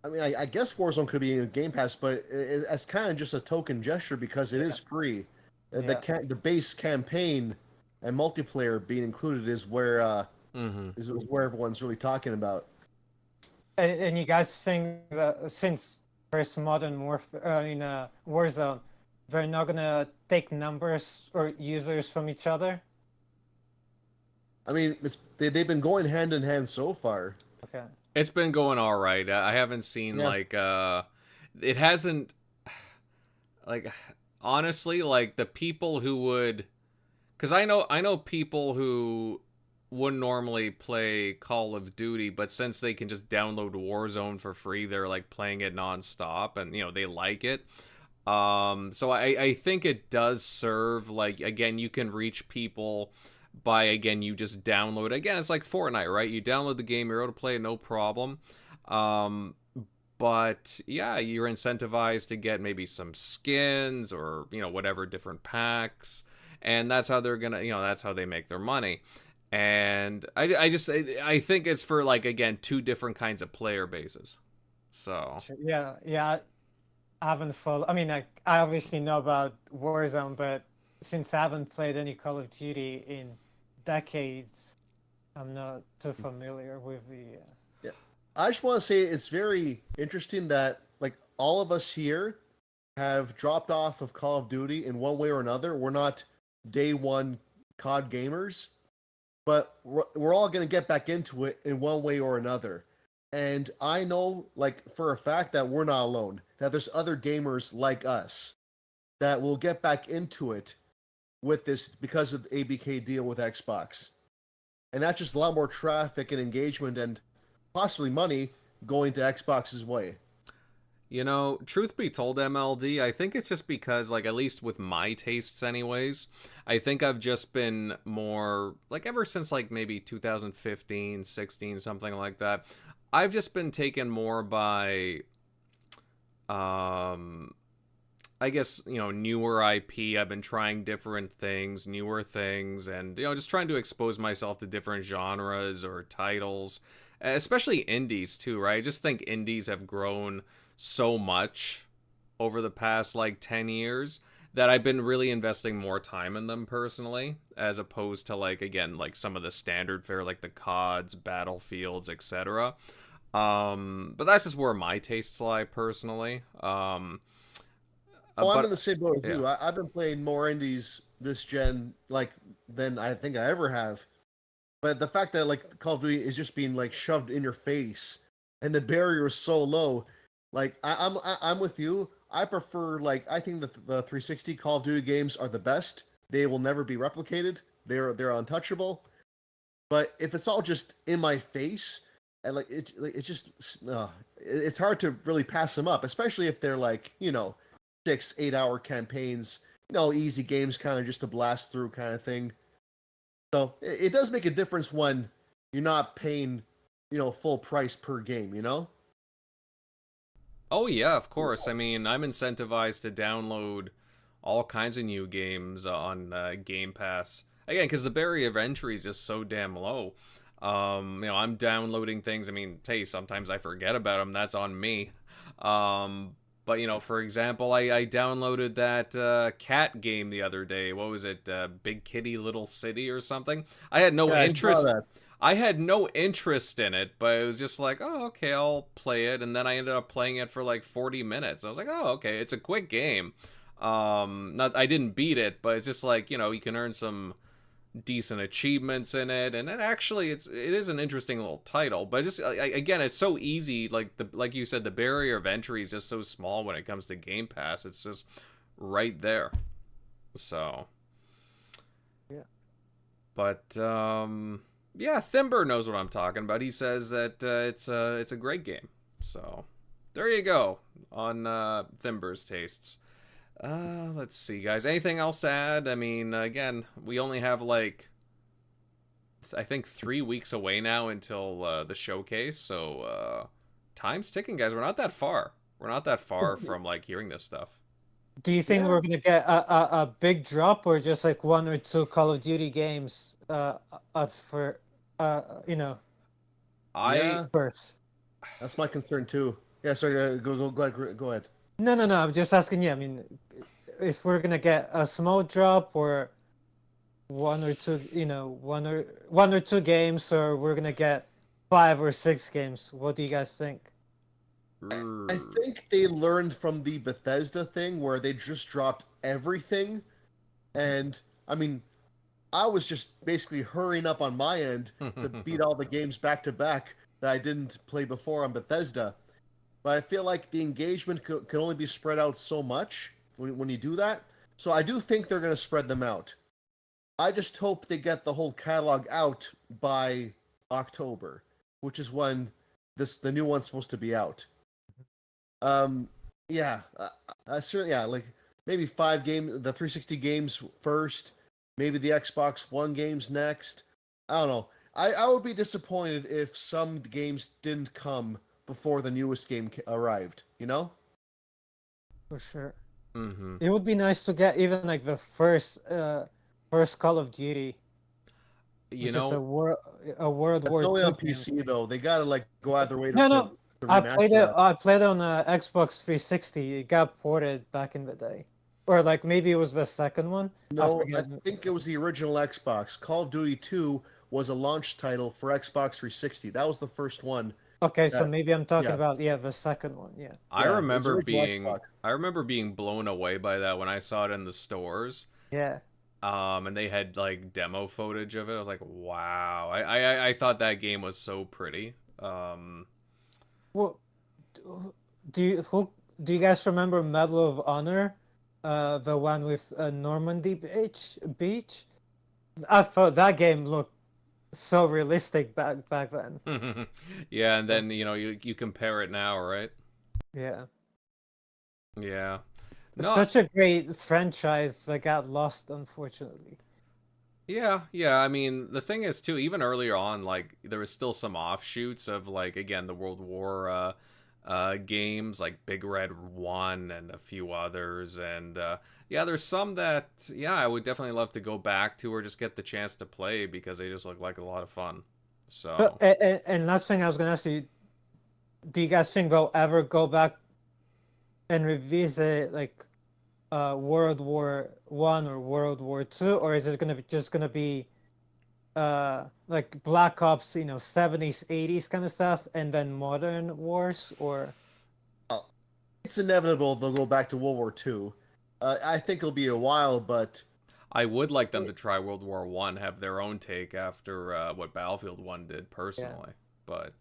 I mean, I guess Warzone could be in Game Pass, but it's kind of just a token gesture because it is free. The base campaign and multiplayer being included is where is where everyone's really talking about. And you guys think that since there's Modern Warfare in Warzone, they're not gonna take numbers or users from each other? I mean, they've been going hand in hand so far. Okay. It's been going all right. I haven't seen it hasn't honestly, like the people who would, because I know people who wouldn't normally play Call of Duty, but since they can just download Warzone for free, they're like playing it nonstop, and they like it. So I think it does serve, like, again, you can reach people by, again, you just download. Again, it's like Fortnite, right? You download the game, you're able to play it, no problem. But yeah, you're incentivized to get maybe some skins or whatever, different packs, and that's how they're gonna that's how they make their money. And I think it's for, like, again, two different kinds of player bases. So yeah, I haven't followed. I mean, I obviously know about Warzone, but since I haven't played any Call of Duty in decades, I'm not too familiar with the. Yeah, I just want to say it's very interesting that, like, all of us here have dropped off of Call of Duty in one way or another. We're not day one COD gamers, but we're all going to get back into it in one way or another. And I know, like, for a fact that we're not alone, that there's other gamers like us that will get back into it with this because of the ABK deal with Xbox. And that's just a lot more traffic and engagement and possibly money going to Xbox's way. Truth be told, MLD, I think it's just because, like, at least with my tastes anyways, I think I've just been more, like, ever since, like, maybe 2015, 16, something like that, I've just been taken more by, I guess, newer IP. I've been trying different things, newer things, and, just trying to expose myself to different genres or titles, especially indies too, right? I just think indies have grown so much over the past, like, 10 years that I've been really investing more time in them personally, as opposed to, like, again, like some of the standard fare, like the CODs, Battlefields, etc. But that's just where my tastes lie personally. I'm in the same boat with you. I've been playing more indies this gen, like, than I think I ever have. But the fact that, like, Call of Duty is just being, like, shoved in your face, and the barrier is so low, like, I'm with you. I prefer, like, I think that the 360 Call of Duty games are the best. They will never be replicated. They're untouchable. But if it's all just in my face, and it's just it's hard to really pass them up, especially if they're, like, 6-8 hour campaigns, easy games, kind of just to blast through kind of thing. So it does make a difference when you're not paying, full price per game, Oh yeah, of course. I mean, I'm incentivized to download all kinds of new games on Game Pass. Again, because the barrier of entry is just so damn low. I'm downloading things. I mean, hey, sometimes I forget about them. That's on me. But, for example, I downloaded that cat game the other day. What was it? Big Kitty Little City or something? I had no interest. I had no interest in it, but it was just like, oh, okay, I'll play it. And then I ended up playing it for like 40 minutes. I was like, oh, okay, it's a quick game. I didn't beat it, but it's just like, you can earn some decent achievements in it, and then actually it is an interesting little title. But just again, it's so easy, like you said, the barrier of entry is just so small when it comes to Game Pass. It's just right there. So yeah, but yeah, Thimber knows what I'm talking about. He says that it's a great game. So there you go on Thimber's tastes. Let's see, guys. Anything else to add? I mean, again, we only have, like, I think 3 weeks away now until the showcase, so time's ticking, guys. We're not that far. We're not that far from, like, hearing this stuff. Do you think Yeah. we're gonna get a big drop, or just like one or two Call of Duty games? As for I Yeah, first. that's my concern too. Yeah, sorry. Go ahead. No. I'm just asking you. I mean, if we're gonna get a small drop, or one or two, one or two games, or we're gonna get 5 or 6 games. What do you guys think? I think they learned from the Bethesda thing where they just dropped everything, and I mean, I was just basically hurrying up on my end to beat all the games back to back that I didn't play before on Bethesda. But I feel like the engagement can only be spread out so much when you do that. So I do think they're going to spread them out. I just hope they get the whole catalog out by October, which is when the new one's supposed to be out. Yeah, I certainly, yeah, like maybe 5 games, the 360 games first, maybe the Xbox One games next. I don't know. I would be disappointed if some games didn't come before the newest game arrived, you know? For sure. Mm-hmm. It would be nice to get even like the first Call of Duty, You which is know, a World It's War only II on game. PC though. They gotta like go out their way to, No. to I remaster played it. that. I played it on Xbox 360. It got ported back in the day, or like maybe it was the second one. No, I forget. think it was the original Xbox. Call of Duty 2 was a launch title for Xbox 360. That was the first one. Okay, so that- maybe I'm talking yeah. about the second one. Yeah. I Yeah, it was remember original being Xbox. I remember being blown away by that when I saw it in the stores. Yeah. And they had like demo footage of it. I was like, wow. I thought that game was so pretty. Well, do you guys remember Medal of Honor, the one with Normandy Beach? I thought that game looked so realistic back then. Yeah, and then you compare it now, right? Yeah. Yeah. No, Such a great franchise that got lost, unfortunately. yeah. I mean, the thing is too, even earlier on, like there was still some offshoots of like again the World War games like Big Red 1 and a few others, and yeah, there's some that I would definitely love to go back to or just get the chance to play because they just look like a lot of fun. So But, and last thing I was gonna ask you, do you guys think they'll ever go back and revisit like World War One or World War Two, or is it gonna be like Black Ops, 70s, 80s kind of stuff, and then modern wars, or It's inevitable they'll go back to World War II. I think it'll be a while, but I would like them to try World War One, have their own take after what Battlefield 1 did personally. But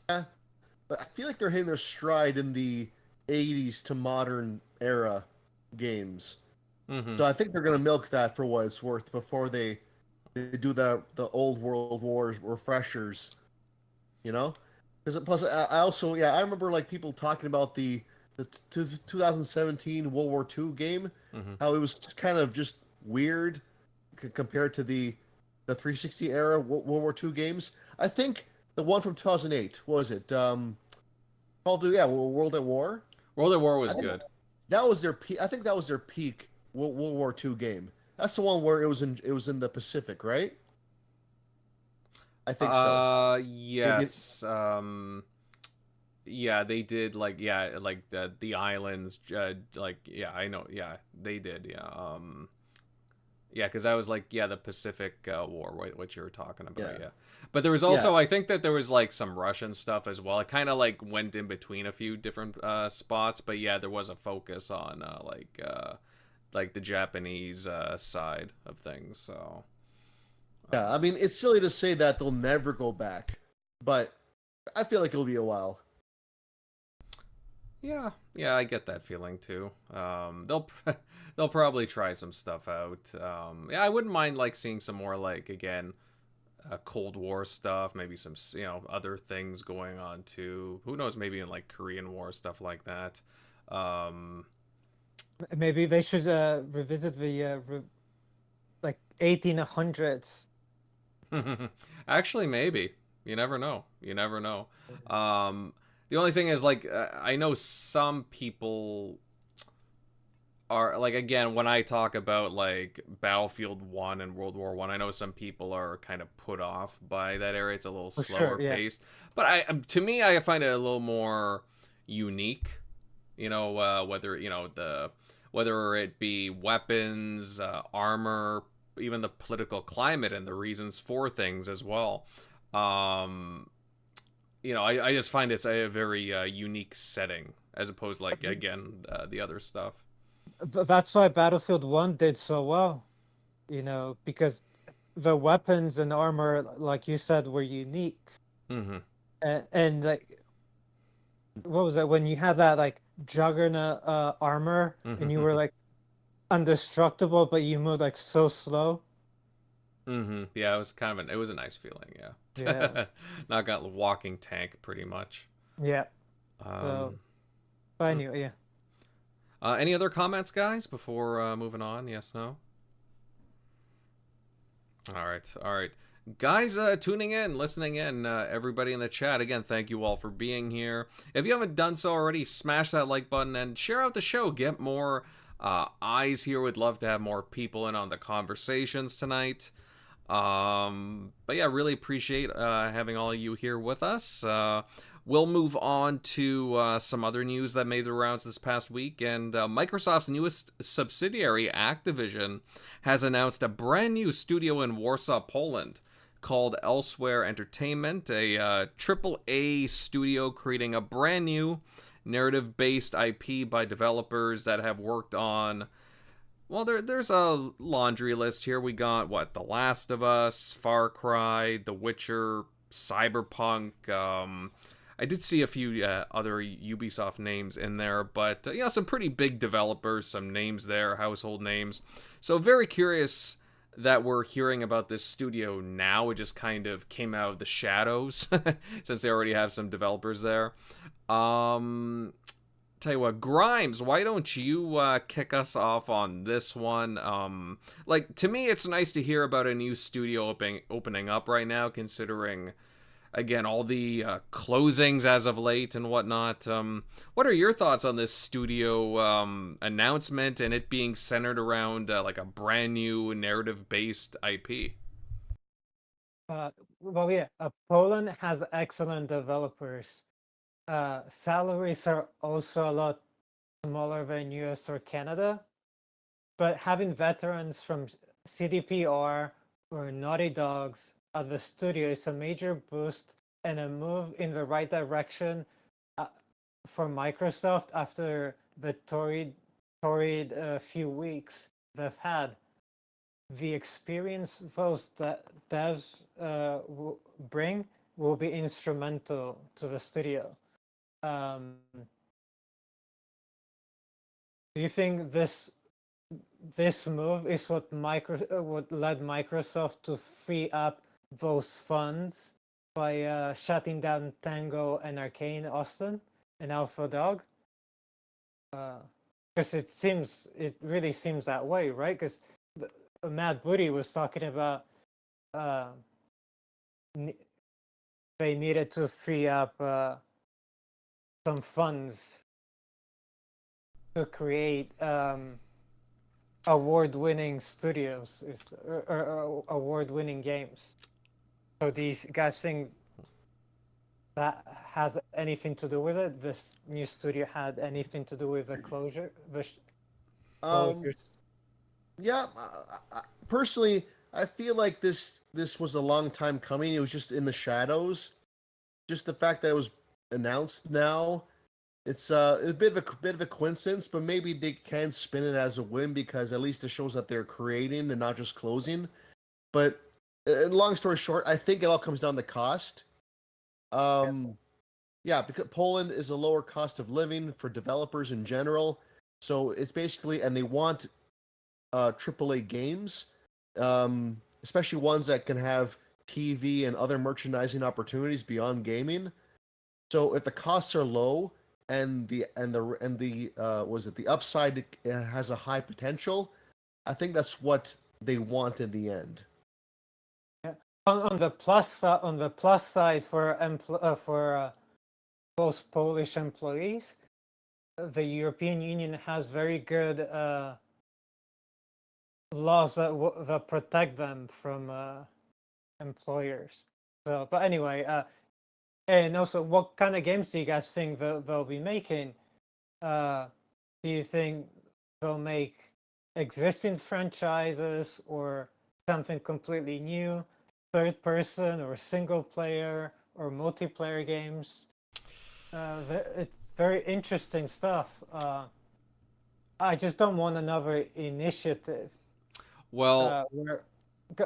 I feel like they're hitting their stride in the 80s to modern era games. mhm. So I think they're going to milk that for what it's worth before they do the old World War refreshers, you know? Because plus, I also, I remember like people talking about the 2017 World War II game, Mhm. how it was just kind of just weird compared to the 360 era World War II games. I think the one from 2008, what was it? Call of Duty, World at War. World at War was I think good. That was their peak. I think that was their peak World War II game. That's the one where it was in the Pacific, right? I think so. Yes. Yeah, they did like the islands. I know. Yeah, they did. Yeah. Yeah, because I was like, the Pacific War, what you were talking about. Yeah. But there was also, I think that there was like some Russian stuff as well. It kind of like went in between a few different spots, but yeah, there was a focus on like the Japanese side of things. So Yeah, I mean, it's silly to say that they'll never go back, but I feel like it'll be a while. yeah, I get that feeling too. They'll probably try some stuff out. Yeah, I wouldn't mind like seeing some more like again. Cold War stuff, maybe some other things going on too. Who knows? Maybe in like Korean War stuff like that. maybe they should revisit the like 1800s. Actually, maybe. You never know. The only thing is like I know some people are like, again, when I talk about like Battlefield 1 and World War 1, I know some people are kind of put off by that area. It's a little For slower sure, yeah. paced. But to me, I find it a little more unique. Whether whether it be weapons, armor, even the political climate and the reasons for things as well. I just find it's a very unique setting as opposed to, like, again, the other stuff. That's why Battlefield 1 did so well, because the weapons and armor, like you said, were unique. Mm-hmm. And like, what was it when you had that like Juggernaut armor and you were like indestructible, but you moved like so slow? Mm-hmm. Yeah, it was it was a nice feeling. Yeah. Yeah. Not got a walking tank, pretty much. Yeah. So, but anyway, yeah. Any other comments, guys, before moving on? Yes, no? All right. Guys, tuning in, listening in, everybody in the chat, again, thank you all for being here. If you haven't done so already, smash that like button and share out the show. Get more eyes here. We'd love to have more people in on the conversations tonight. But yeah, really appreciate having all of you here with us. We'll move on to some other news that made the rounds this past week, and Microsoft's newest subsidiary, Activision, has announced a brand new studio in Warsaw, Poland, called Elsewhere Entertainment, a AAA studio creating a brand new narrative-based IP by developers that have worked on... Well, there's a laundry list here. We got, The Last of Us, Far Cry, The Witcher, Cyberpunk. I did see a few other Ubisoft names in there, but some pretty big developers, some names there, household names. So very curious that we're hearing about this studio now. It just kind of came out of the shadows since they already have some developers there. Tell you what, Grimes, why don't you kick us off on this one? To me, it's nice to hear about a new studio opening up right now, considering, again, all the closings as of late and whatnot. What are your thoughts on this studio announcement and it being centered around like a brand new narrative-based IP? Poland has excellent developers. Salaries are also a lot smaller than US or Canada, but having veterans from CDPR or Naughty Dogs at the studio is a major boost and a move in the right direction for Microsoft after the torrid few weeks they've had. The experience those devs bring will be instrumental to the studio. Do you think this move is what led Microsoft to free up those funds by shutting down Tango and Arcane Austin and Alpha Dog? Because it really seems that way, right? Because Matt Booty was talking about they needed to free up some funds to create award-winning studios or award-winning games. So do you guys think that has anything to do with it? This new studio had anything to do with the closure? Yeah, personally, I feel like this was a long time coming. It was just in the shadows. Just the fact that it was announced now, it's a bit of a coincidence, but maybe they can spin it as a win because at least it shows that they're creating and not just closing. But long story short, I think it all comes down to cost. Yeah, because Poland is a lower cost of living for developers in general. So it's basically, and they want AAA games, especially ones that can have TV and other merchandising opportunities beyond gaming. So if the costs are low and the upside has a high potential, I think that's what they want in the end. Yeah. On the plus side for those Polish employees, the European Union has very good laws that protect them from employers. So, but anyway, and also, what kind of games do you guys think they'll be making? Do you think they'll make existing franchises or something completely new, third person or single player or multiplayer games? It's very interesting stuff. I just don't want another initiative. Well,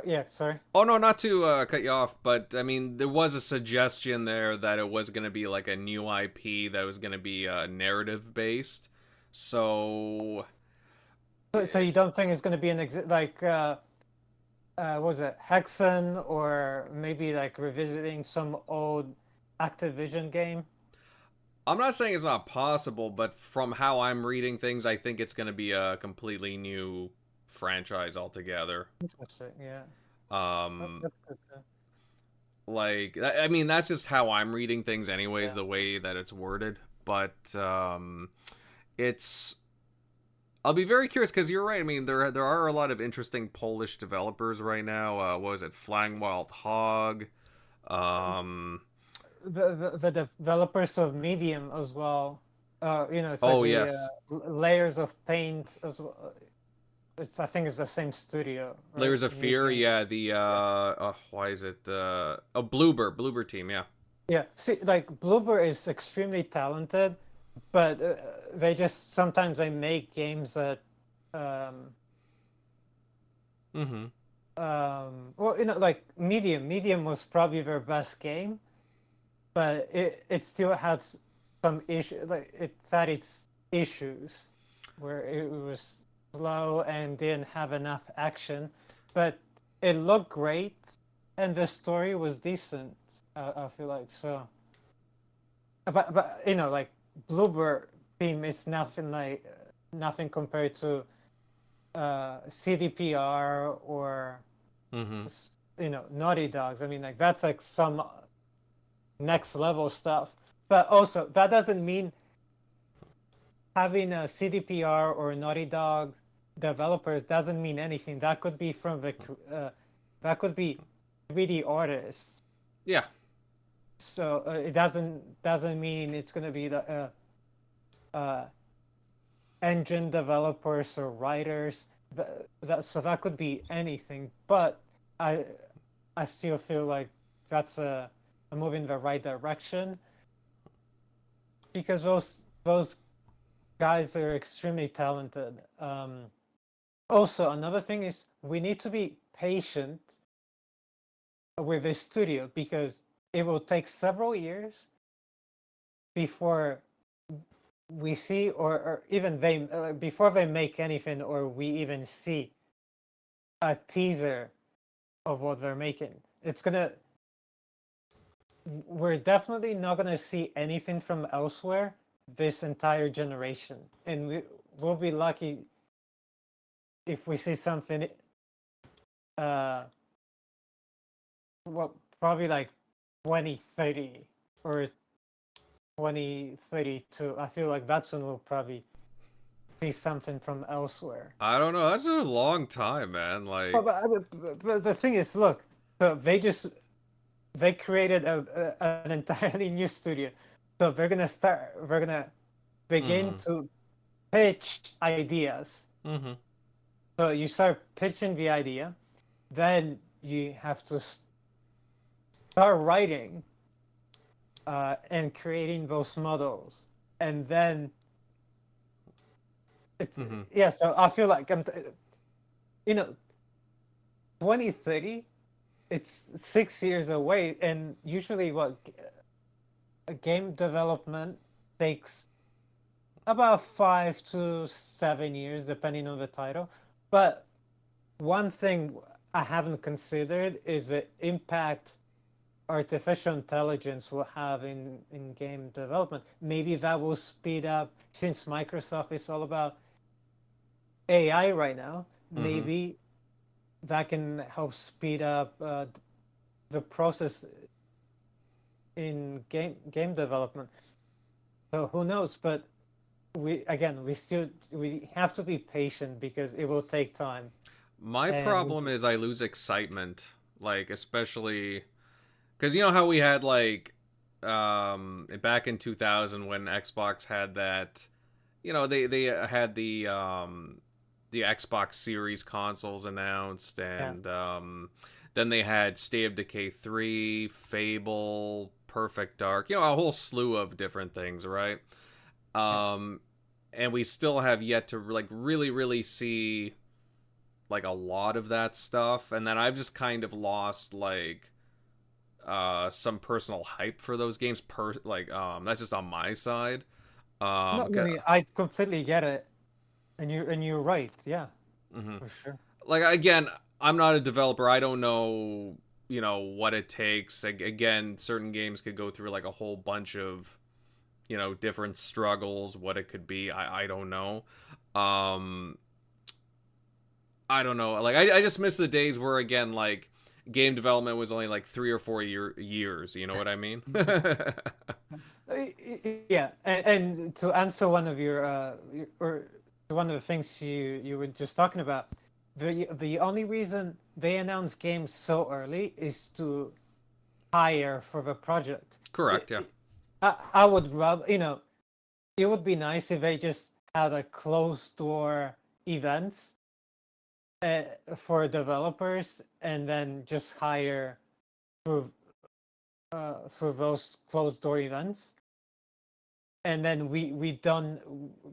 Yeah, sorry. oh no, not to cut you off, but I mean, there was a suggestion there that it was going to be like a new IP that was going to be narrative based. So, So you don't think it's going to be what was it, Hexen, or maybe like revisiting some old Activision game? I'm not saying it's not possible, but from how I'm reading things, I think it's going to be a completely new franchise altogether. Interesting, yeah. That's good too. Like, I mean, that's just how I'm reading things anyways, the way that it's worded. But it's... I'll be very curious, because you're right. I mean, there are a lot of interesting Polish developers right now. What was it? Flying Wild Hog. The developers of Medium as well. It's Oh, like yes. Layers of Paint as well. I think it's the same studio. Right? Layers of Fear, Medium. yeah. Why is it? Bloober team, yeah. Yeah, see, like Bloober is extremely talented, but sometimes they make games that, well, like Medium was probably their best game, but it still had some issue, like it had its issues, where it was slow and didn't have enough action, but it looked great, and the story was decent. I feel like so. But like Bloober team is nothing compared to CDPR or Naughty Dogs. I mean, like that's like some next level stuff. But also that doesn't mean having a CDPR or Naughty Dog developers doesn't mean anything. That could be from that could be 3D artists. Yeah. So it doesn't mean it's gonna be the engine developers or writers. So that could be anything. But I still feel like that's a move in the right direction, because those guys are extremely talented. Also, another thing is we need to be patient with a studio, because it will take several years before we see, or even before they make anything, or we even see a teaser of what they're making. We're definitely not gonna see anything from elsewhere this entire generation, and we'll be lucky if we see something. Well, probably like 2030 or 2032. I feel like that's when we'll probably see something from elsewhere. I don't know. That's a long time, man. Like, But the thing is, look, so they created an entirely new studio. So we're gonna begin to pitch ideas. So you start pitching the idea, then you have to start writing and creating those models, and then it's So I feel like 2030, it's 6 years away, and usually a game development takes about 5 to 7 years depending on the title. But one thing I haven't considered is the impact artificial intelligence will have in game development. Maybe that will speed up, since Microsoft is all about AI right now. Maybe that can help speed up the process in game development. So who knows? But we have to be patient because it will take time. My And problem is I lose excitement, like especially because you know how we had like back in 2000 when Xbox had that, you know, they had the Xbox Series consoles announced, yeah, and then they had State of Decay 3, Fable, Perfect Dark, you know, a whole slew of different things, right? yeah. Um, and we still have yet to like really see like a lot of that stuff, and then I've just kind of lost like some personal hype for those games that's just on my side. No, I mean, I completely get it, and you're right. Yeah, mhm. for sure. Like again, I'm not a developer. I don't know, you know, what it takes. Again, certain games could go through like a whole bunch of, you know, different struggles. What it could be, I don't know. Um, I don't know. Like I just miss the days where again like game development was only like 3 or 4 years. You know what I mean? Yeah, and to answer one of or one of the things you were just talking about, the only reason they announce games so early is to hire for the project. Correct. Yeah. I would rather, it would be nice if they just had a closed door events for developers and then just hire through for those closed door events. And then we don't,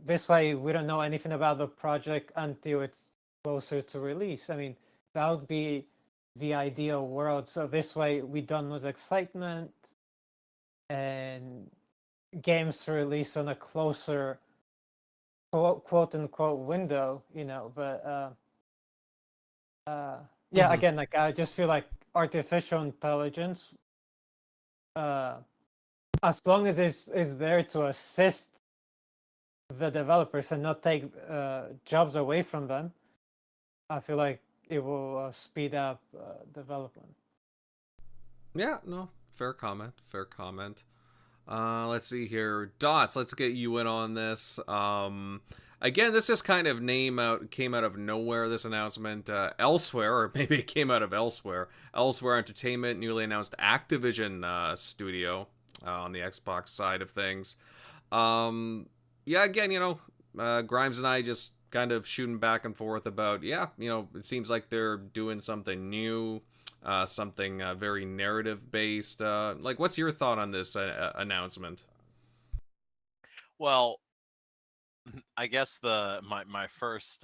this way we don't know anything about the project until it's closer to release. I mean, that would be the ideal world. So this way we don't lose excitement and games release on a closer quote unquote window, but yeah, Mhm. again, like I just feel like artificial intelligence, as long as it's there to assist the developers and not take jobs away from them, I feel like it will speed up development. Yeah. No. Fair comment. Fair comment. Let's see here. Dots, let's get you in on this. Again, this just kind of came out of nowhere, this announcement. Elsewhere, or maybe it came out of elsewhere. Elsewhere Entertainment newly announced Activision studio on the Xbox side of things. Yeah, again, Grimes and I just kind of shooting back and forth about, yeah, it seems like they're doing something new, something very narrative based. Like, what's your thought on this announcement? Well, I guess my first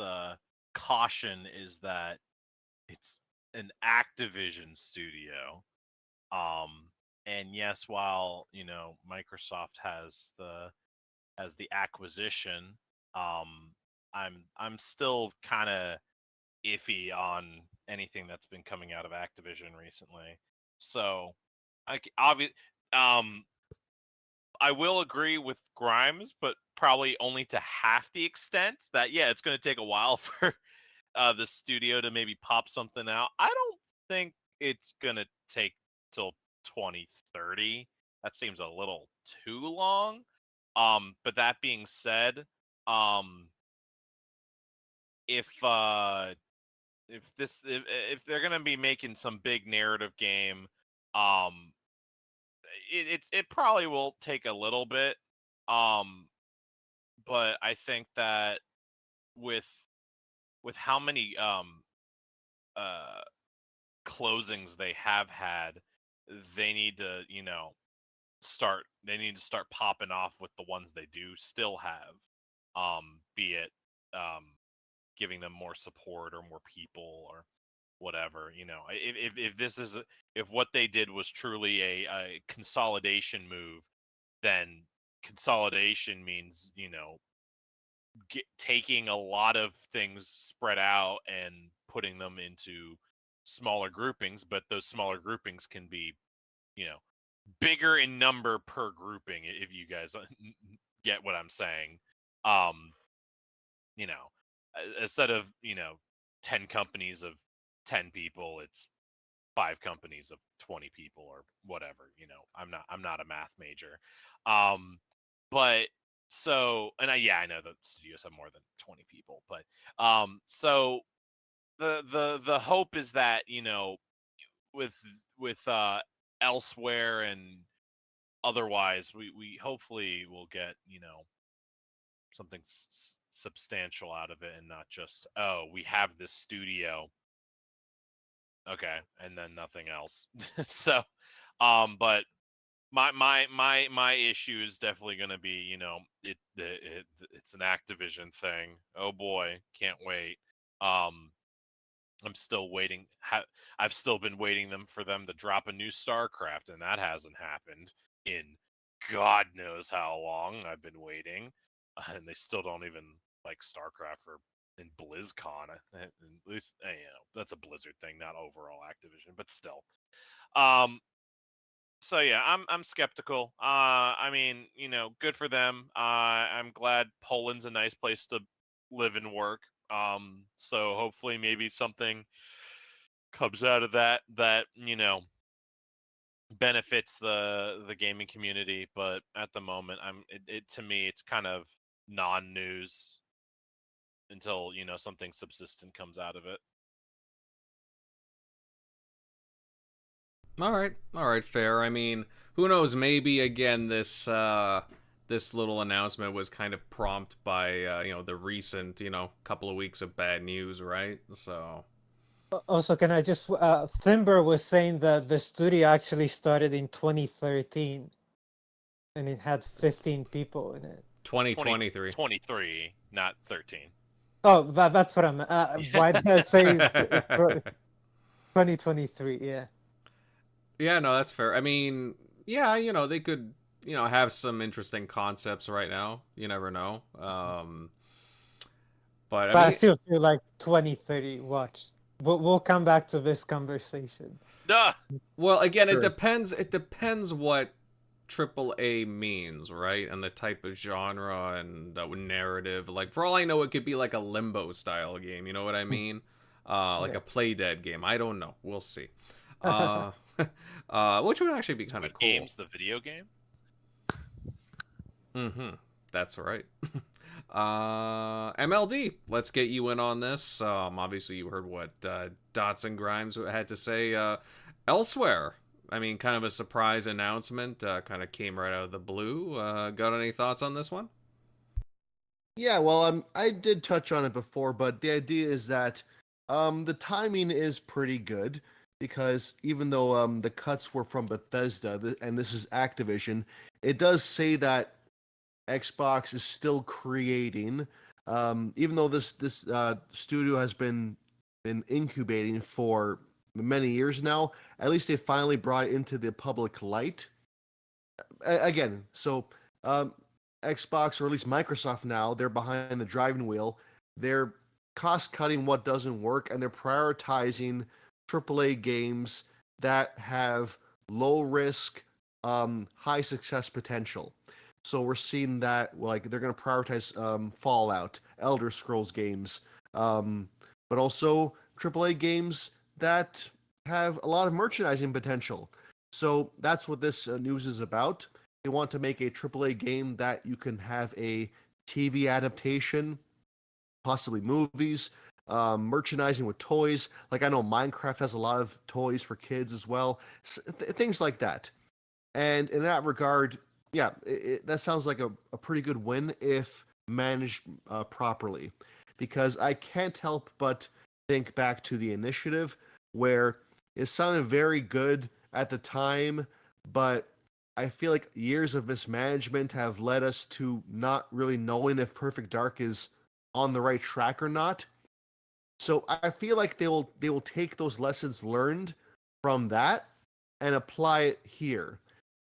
caution is that it's an Activision studio. Um, and yes, while Microsoft has the acquisition, um, I'm still kind of iffy on anything that's been coming out of Activision recently. So, obvious. Um, I will agree with Grimes, but probably only to half the extent that yeah, it's going to take a while for the studio to maybe pop something out. I don't think it's going to take till 2030. That seems a little too long. But that being said, um, if uh, if they're going to be making some big narrative game, um, it probably will take a little bit. Um, but I think that with how many uh closings they have had, they need to start popping off with the ones they do still have. Be it giving them more support or more people or whatever. If this is if what they did was truly a consolidation move, then consolidation means taking a lot of things spread out and putting them into smaller groupings, but those smaller groupings can be, you know, bigger in number per grouping if you guys get what I'm saying. Um, instead of, 10 companies of 10 people, it's 5 companies of 20 people or whatever, I'm not a math major. Um, but So, and I know that studios have more than 20 people, but so the hope is that with elsewhere and otherwise, we hopefully will get something substantial out of it, and not just, oh, we have this studio, okay, and then nothing else. So, but my issue is definitely going to be, it's an Activision thing. Oh boy, can't wait. I'm still waiting. I've still been waiting for them to drop a new StarCraft, and that hasn't happened in God knows how long. I've been waiting, and they still don't even like StarCraft in BlizzCon. At least, that's a Blizzard thing, not overall Activision, but still. So yeah, I'm skeptical. I mean, good for them. I'm glad Poland's a nice place to live and work. So hopefully maybe something comes out of that benefits the gaming community. But at the moment, to me it's kind of non-news until something subsistent comes out of it. All right, fair. I mean, who knows? Maybe again, this little announcement was kind of prompted by the recent couple of weeks of bad news, right? So. Also, can I just Thimber was saying that the studio actually started in 2013, and it had 15 people in it. 2023. 23, not 13. Oh, that's what I'm. Why did I say 2023? Yeah. Yeah, no, that's fair. I mean, yeah, they could, have some interesting concepts right now. You never know. But I still feel like 2030. Watch. We'll come back to this conversation. Duh. Well, again, sure. It depends what AAA means, right? And the type of genre and narrative. Like, for all I know, it could be like a Limbo style game. You know what I mean? Like a Play Dead game. I don't know. We'll see. Which would actually be kind of cool. Games, the video game? Mm-hmm. That's right. MLD, let's get you in on this. Obviously you heard what Dots and Grimes had to say elsewhere. I mean, kind of a surprise announcement, kind of came right out of the blue. Got any thoughts on this one? Yeah, well, I did touch on it before, but the idea is that the timing is pretty good, because even though the cuts were from Bethesda, and this is Activision, it does say that Xbox is still creating, even though this studio has been incubating for many years now. At least they finally brought it into the public light. Again, so Xbox, or at least Microsoft now, they're behind the driving wheel. They're cost-cutting what doesn't work, and they're prioritizing AAA games that have low risk, high success potential. So we're seeing that, like, they're going to prioritize Fallout, Elder Scrolls games, but also AAA games that have a lot of merchandising potential. So that's what this news is about. They want to make a AAA game that you can have a TV adaptation, possibly movies, merchandising with toys. Like, I know Minecraft has a lot of toys for kids as well, things like that. And in that regard, yeah, that sounds like a pretty good win if managed properly. Because I can't help but think back to the Initiative, where it sounded very good at the time, but I feel like years of mismanagement have led us to not really knowing if Perfect Dark is on the right track or not. So I feel like they will take those lessons learned from that and apply it here.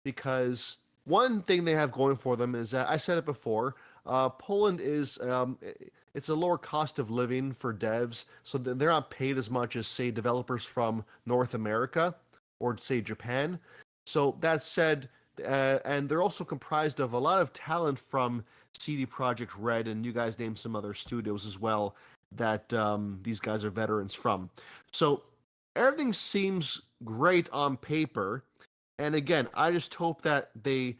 Because one thing they have going for them is that, I said it before, Poland is it's a lower cost of living for devs, so they're not paid as much as, say, developers from North America or, say, Japan. So that said, and they're also comprised of a lot of talent from CD Projekt Red, and you guys named some other studios as well that these guys are veterans from. So everything seems great on paper. And again, I just hope that they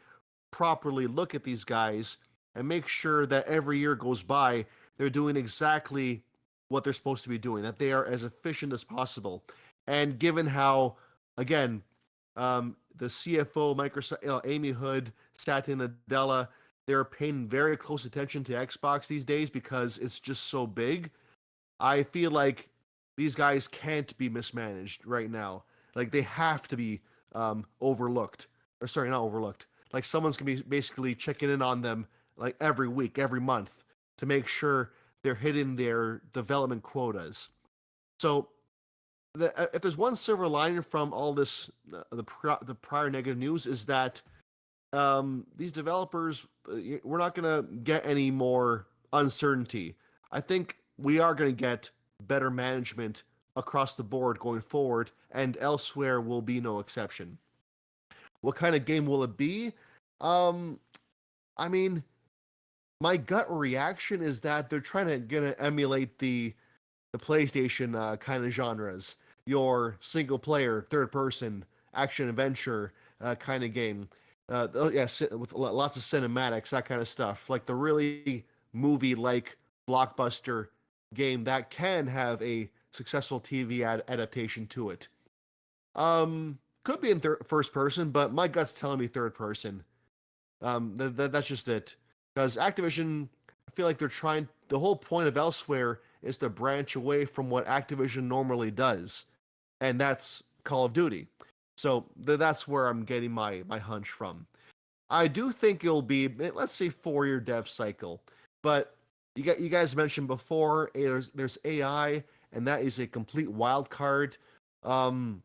properly look at these guys and make sure that every year goes by, they're doing exactly what they're supposed to be doing, that they are as efficient as possible. And given how, again, the CFO, Microsoft, Amy Hood, Satya Nadella, they're paying very close attention to Xbox these days because it's just so big. I feel like these guys can't be mismanaged right now. Like they have to be overlooked. Or sorry, not overlooked. Like someone's gonna be basically checking in on them like every week, every month to make sure they're hitting their development quotas. So if there's one silver lining from all this, the prior negative news is that these developers, we're not going to get any more uncertainty. I think we are going to get better management across the board going forward, and elsewhere will be no exception. What kind of game will it be? I mean, my gut reaction is that they're trying to emulate the PlayStation kind of genres, your single player, third person, action adventure kind of game. With lots of cinematics, that kind of stuff, like the really movie-like blockbuster game that can have a successful TV adaptation to it. Could be in first person, but my gut's telling me third person. That's just it. Because Activision, I feel like they're trying. The whole point of Elsewhere is to branch away from what Activision normally does, and that's Call of Duty. So that's where I'm getting my hunch from. I do think it'll be, let's say, 4-year dev cycle. But you guys mentioned before, there's AI, and that is a complete wild card. AI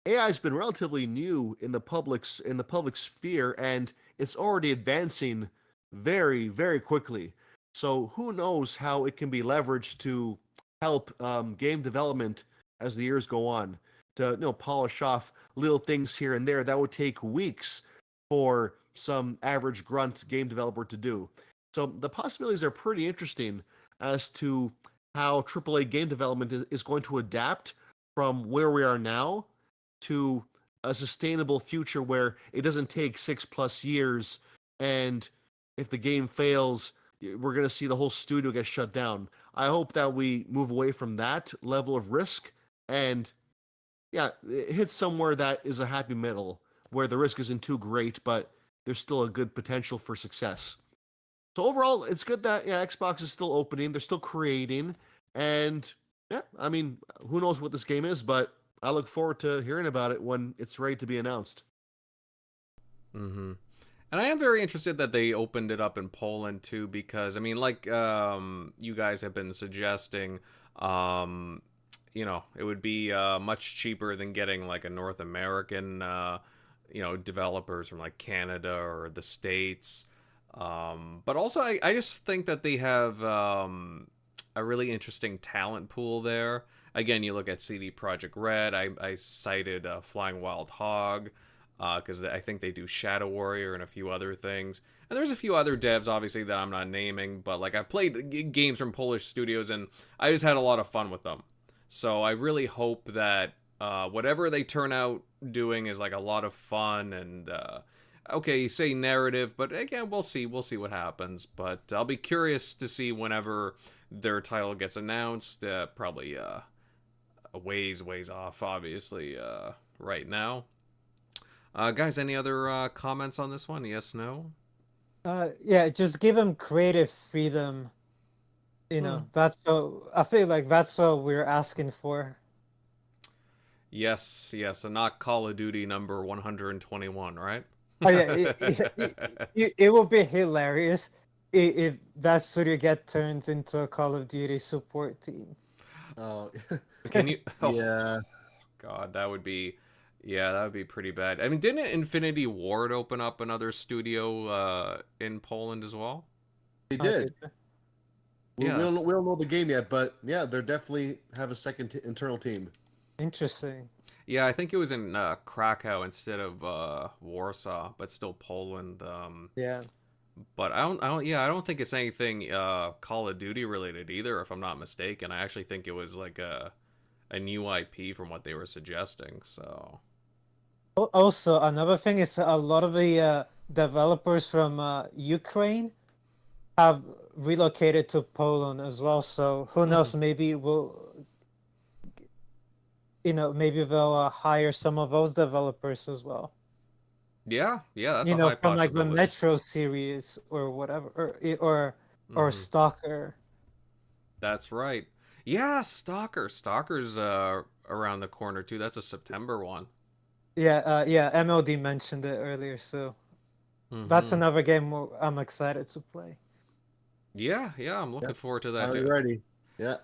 has been relatively new in the public sphere, and it's already advancing very, very quickly. So who knows how it can be leveraged to help game development as the years go on, to polish off little things here and there that would take weeks for some average grunt game developer to do. So the possibilities are pretty interesting as to how AAA game development is going to adapt from where we are now to a sustainable future where it doesn't take 6+ years, and if the game fails, we're going to see the whole studio get shut down. I hope that we move away from that level of risk and it hits somewhere that is a happy middle where the risk isn't too great, but there's still a good potential for success. So overall, it's good that Xbox is still opening, they're still creating, and I mean, who knows what this game is, but I look forward to hearing about it when it's ready to be announced. Mm-hmm. And I am very interested that they opened it up in Poland too, because I mean, like you guys have been suggesting, it would be much cheaper than getting like a North American, developers from like Canada or the States. But also, I just think that they have a really interesting talent pool there. Again, you look at CD Projekt Red. I cited Flying Wild Hog, because I think they do Shadow Warrior and a few other things. And there's a few other devs, obviously, that I'm not naming, but like I played games from Polish studios, and I just had a lot of fun with them. So I really hope that whatever they turn out doing is like a lot of fun and okay, say narrative, but again, we'll see what happens. But I'll be curious to see whenever their title gets announced. Probably a ways off, obviously, right now. Guys, any other comments on this one? Yes, no? Just give them creative freedom. That's so. I feel like that's what we're asking for. Yes, and not Call of Duty number 121, right? Oh yeah, it will be hilarious if that studio get turned into a Call of Duty support team. Oh, can you? Oh, yeah. God, that would be pretty bad. I mean, didn't Infinity Ward open up another studio in Poland as well? They did. We Yeah. don't know the game yet, but yeah, they definitely have a second internal team. Interesting. Yeah, I think it was in Krakow instead of Warsaw, but still Poland. Yeah. But I don't think it's anything Call of Duty related either, if I'm not mistaken. I actually think it was like a new IP from what they were suggesting. So. Also, another thing is a lot of the developers from Ukraine have relocated to Poland as well. So who knows? Maybe maybe they'll hire some of those developers as well. Yeah, that's a high From like the possibility. Metro series or whatever, or Stalker. That's right. Yeah, Stalker's around the corner too. That's a September one. Yeah. MLD mentioned it earlier, so that's another game I'm excited to play. Yeah, I'm looking forward to that Are too. you ready? Yeah.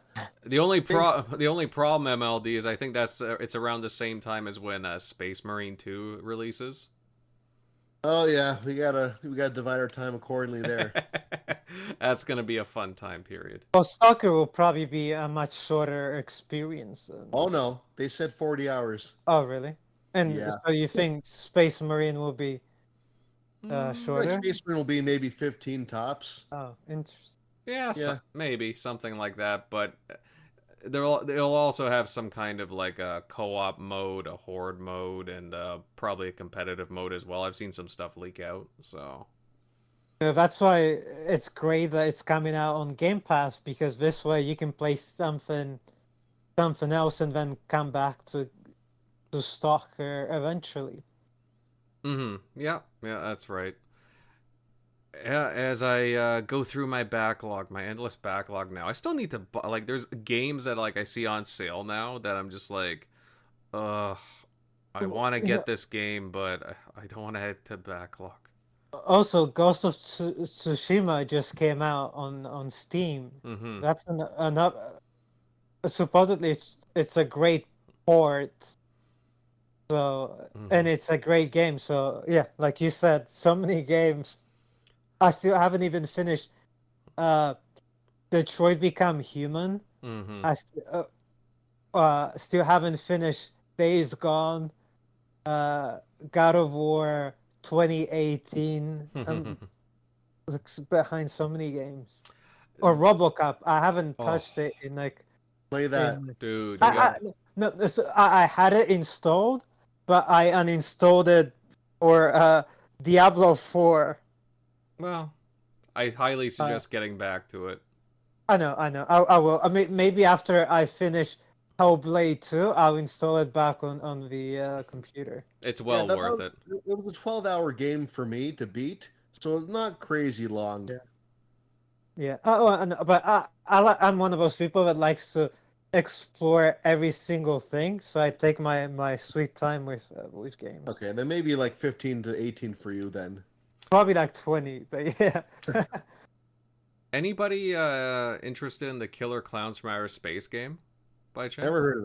The only problem MLD is I think that's it's around the same time as when Space Marine 2 releases. Oh yeah, we gotta divide our time accordingly there. That's gonna be a fun time period. Well, Stalker will probably be a much shorter experience. Oh no, they said 40 hours. Oh really? And Yeah. so you think Space Marine will be shorter? Space Marine will be maybe 15 tops. Oh, interesting. Yeah, maybe something like that. But they'll also have some kind of like a co-op mode, a horde mode, and probably a competitive mode as well. I've seen some stuff leak out, so. That's why it's great that it's coming out on Game Pass, because this way you can play something else and then come back to Stalker eventually. Yeah, that's right. Yeah, as I go through my backlog, my endless backlog now, I still need to buy, like, there's games that like I see on sale now that I'm just like, I want to get this game, but I don't want to head to backlog. Also, Ghost of Tsushima just came out on Steam. That's another. Supposedly, it's a great port. So and it's a great game. So yeah, like you said, so many games. I still haven't even finished. Detroit Become Human. I still haven't finished Days Gone. God of War 2018. Looks behind so many games. Or RoboCop. I haven't touched it in like. Play that, dude. I had it installed, but I uninstalled it. Or Diablo 4. Well, I highly suggest getting back to it. I know. I will. I mean, maybe after I finish Hellblade 2, I'll install it back on the computer. It's well worth it. It was a 12-hour game for me to beat, so it's not crazy long. Yeah. But I'm one of those people that likes to explore every single thing, so I take my sweet time with games. Okay, then maybe like 15 to 18 for you then. Probably like 20, but yeah. Anybody interested in the Killer Clowns from Outer Space game, by chance? Never heard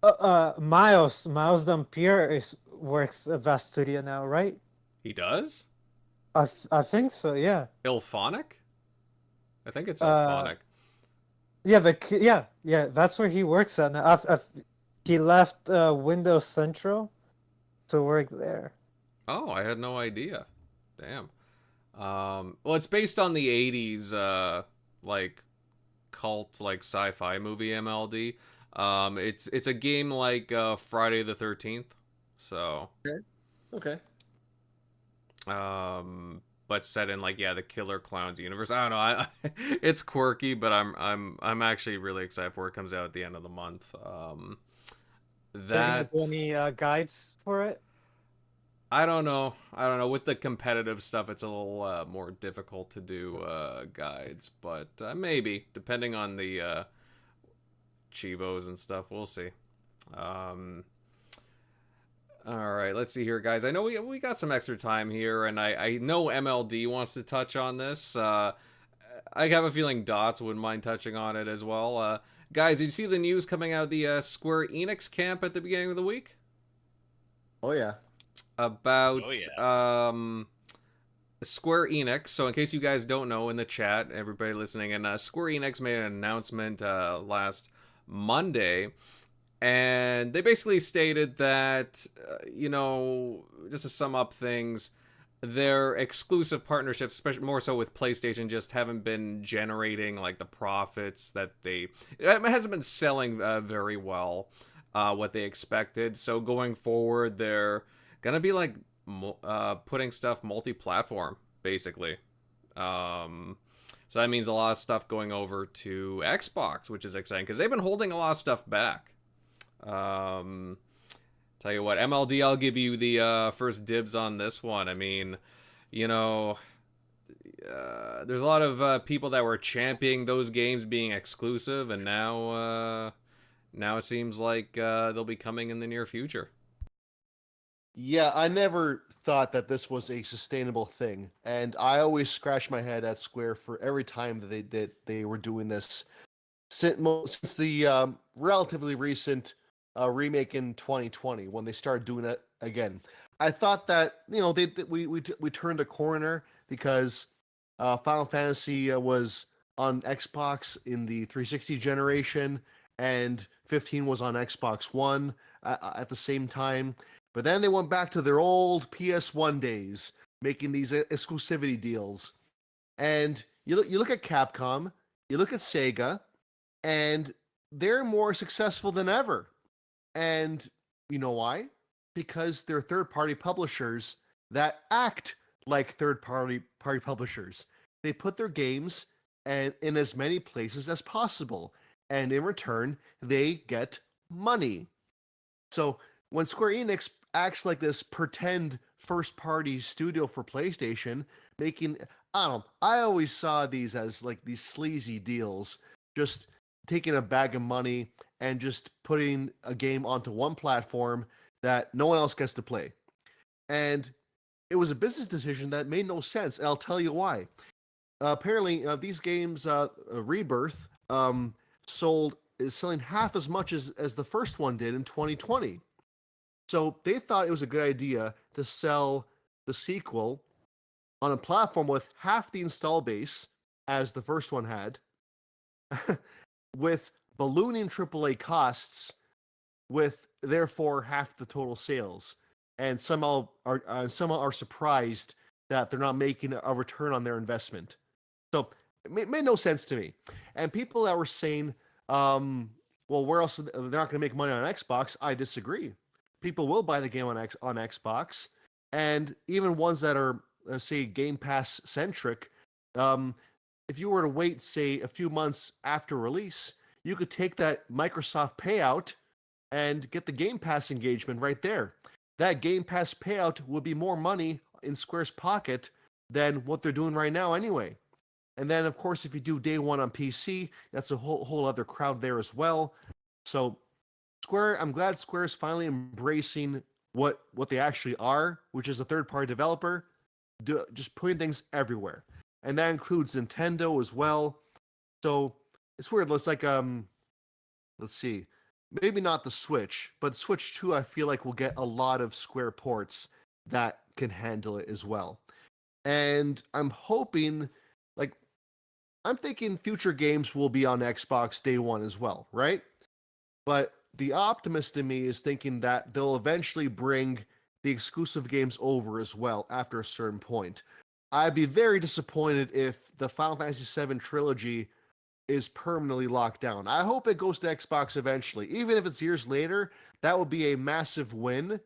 of it. Miles Dampier works at that studio now, right? He does? I think so, yeah. Ilphonic? I think it's Ilphonic. Yeah, that's where he works at now. He left Windows Central to work there. Oh, I had no idea. Damn. Well, it's based on the 80s like cult like sci-fi movie MLD. It's a game like Friday the 13th. So Okay. But set in like the Killer Clowns universe. I don't know. It's quirky, but I'm actually really excited for it. It comes out at the end of the month. Do any guides for it? I don't know. With the competitive stuff, it's a little more difficult to do guides, but maybe depending on the Chivos and stuff, we'll see. All right, let's see here, guys. I know we got some extra time here, and I know MLD wants to touch on this. I have a feeling Dots wouldn't mind touching on it as well. Guys, did you see the news coming out of the Square Enix camp at the beginning of the week? Oh yeah. About Square Enix. So in case you guys don't know, in the chat, everybody listening, and Square Enix made an announcement last Monday, and they basically stated that just to sum up things, their exclusive partnerships, especially more so with PlayStation, just haven't been generating like the profits that it hasn't been selling very well what they expected. So going forward, they're gonna be like putting stuff multi-platform, basically. So that means a lot of stuff going over to Xbox, which is exciting because they've been holding a lot of stuff back. Tell you what, MLD, I'll give you the first dibs on this one. I mean, you know, there's a lot of people that were championing those games being exclusive, and now it seems like they'll be coming in the near future. Yeah, I never thought that this was a sustainable thing, and I always scratch my head at Square for every time that they were doing this since the relatively recent remake in 2020 when they started doing it again. I thought that we turned a corner because Final Fantasy was on Xbox in the 360 generation, and 15 was on Xbox One at the same time. But then they went back to their old PS1 days, making these exclusivity deals. And you look at Capcom, you look at Sega, and they're more successful than ever. And you know why? Because they're third-party publishers that act like third-party publishers. They put their games in as many places as possible, and in return, they get money. So when Square Enix acts like this pretend first-party studio for PlayStation, making, I don't know, I always saw these as like these sleazy deals, just taking a bag of money and just putting a game onto one platform that no one else gets to play. And it was a business decision that made no sense, and I'll tell you why. Apparently, these games, Rebirth, is selling half as much as the first one did in 2020. So they thought it was a good idea to sell the sequel on a platform with half the install base as the first one had, with ballooning AAA costs, with therefore half the total sales. And somehow are surprised that they're not making a return on their investment. So it made no sense to me. And people that were saying, well, where else they're not going to make money on Xbox, I disagree. People will buy the game on Xbox, and even ones that are, say, Game Pass centric. If you were to wait, say, a few months after release, you could take that Microsoft payout and get the Game Pass engagement right there. That Game Pass payout would be more money in Square's pocket than what they're doing right now anyway. And then, of course, if you do day one on PC, that's a whole other crowd there as well. So Square, I'm glad Square is finally embracing what they actually are, which is a third-party developer, just putting things everywhere. And that includes Nintendo as well. So it's weird. It's like, let's see, maybe not the Switch, but Switch 2, I feel like will get a lot of Square ports that can handle it as well. And I'm hoping, like, I'm thinking future games will be on Xbox day one as well, right? But the optimist in me is thinking that they'll eventually bring the exclusive games over as well after a certain point. I'd be very disappointed if the Final Fantasy VII trilogy is permanently locked down. I hope it goes to Xbox eventually. Even if it's years later, that would be a massive win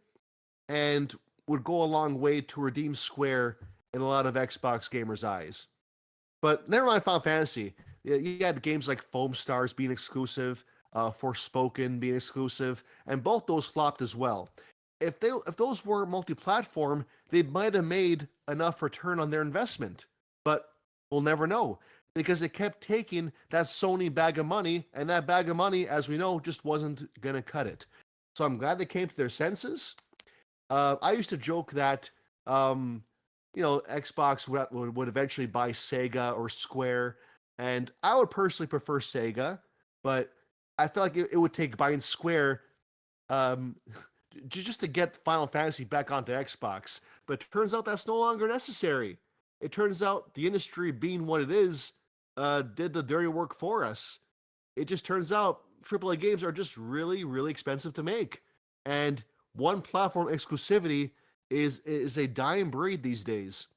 and would go a long way to redeem Square in a lot of Xbox gamers' eyes. But never mind Final Fantasy. You had games like Foam Stars being exclusive, Forspoken being exclusive, and both those flopped as well. If those were multi-platform, they might have made enough return on their investment. But we'll never know, because it kept taking that Sony bag of money, and that bag of money, as we know, just wasn't going to cut it. So I'm glad they came to their senses. I used to joke that, Xbox would eventually buy Sega or Square, and I would personally prefer Sega, but I feel like it would take buying Square just to get Final Fantasy back onto Xbox. But it turns out that's no longer necessary. It turns out the industry, being what it is, did the dirty work for us. It just turns out AAA games are just really, really expensive to make. And one platform exclusivity is a dying breed these days.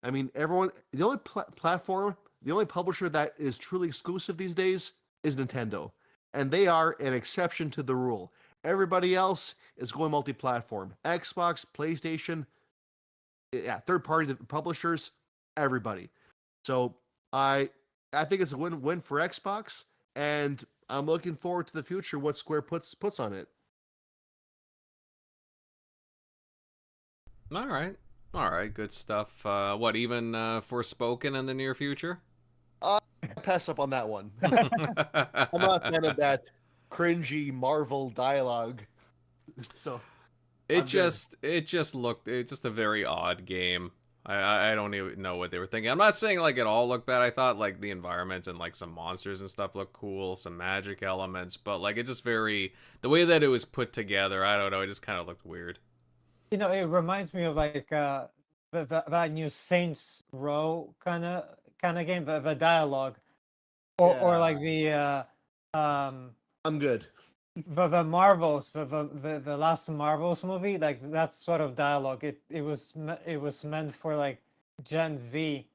I mean, the only platform, the only publisher that is truly exclusive these days is Nintendo. And they are an exception to the rule. Everybody else is going multi-platform. Xbox, PlayStation, third-party publishers, everybody. So I think it's a win-win for Xbox, and I'm looking forward to the future. What Square puts on it. All right, good stuff. What, even Forspoken in the near future? I pass up on that one. I'm not a fan of that cringy Marvel dialogue. So It's just a very odd game. I don't even know what they were thinking. I'm not saying like it all looked bad. I thought like the environment and like some monsters and stuff looked cool, some magic elements, but like it just the way that it was put together, I don't know, it just kind of looked weird. You know, it reminds me of like that new Saints Row kind of game, but the dialogue, or like the I'm good. the Marvels, the last Marvels movie, like that sort of dialogue. It was meant for like Gen Z,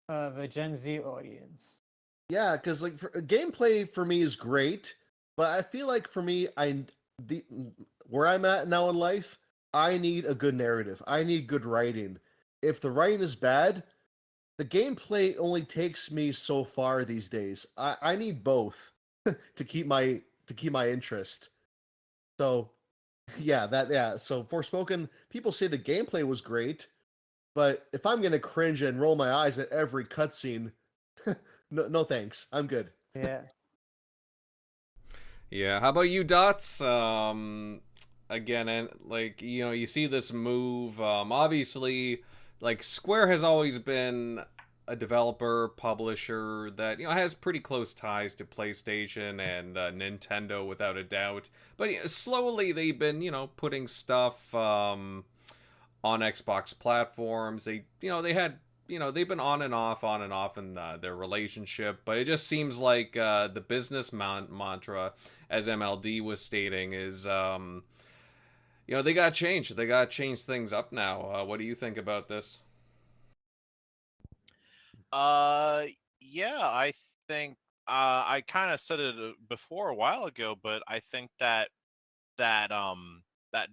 the Gen Z audience. Yeah, because like gameplay for me is great, but I feel like for me, where I'm at now in life, I need a good narrative. I need good writing. If the writing is bad, the gameplay only takes me so far these days. I need both to keep my interest. So yeah. So Forspoken, people say the gameplay was great, but if I'm gonna cringe and roll my eyes at every cutscene, no thanks. I'm good. Yeah. Yeah, how about you, Dots? Again, and like, you know, you see this move. Obviously, like Square has always been a developer publisher that, you know, has pretty close ties to PlayStation and Nintendo without a doubt. But slowly they've been, you know, putting stuff on Xbox platforms. They've been on and off in their relationship, but it just seems like the business mantra, as MLD was stating, is they got to change. They got to change things up now. What do you think about this? Yeah, I think I kind of said it before a while ago, but I think that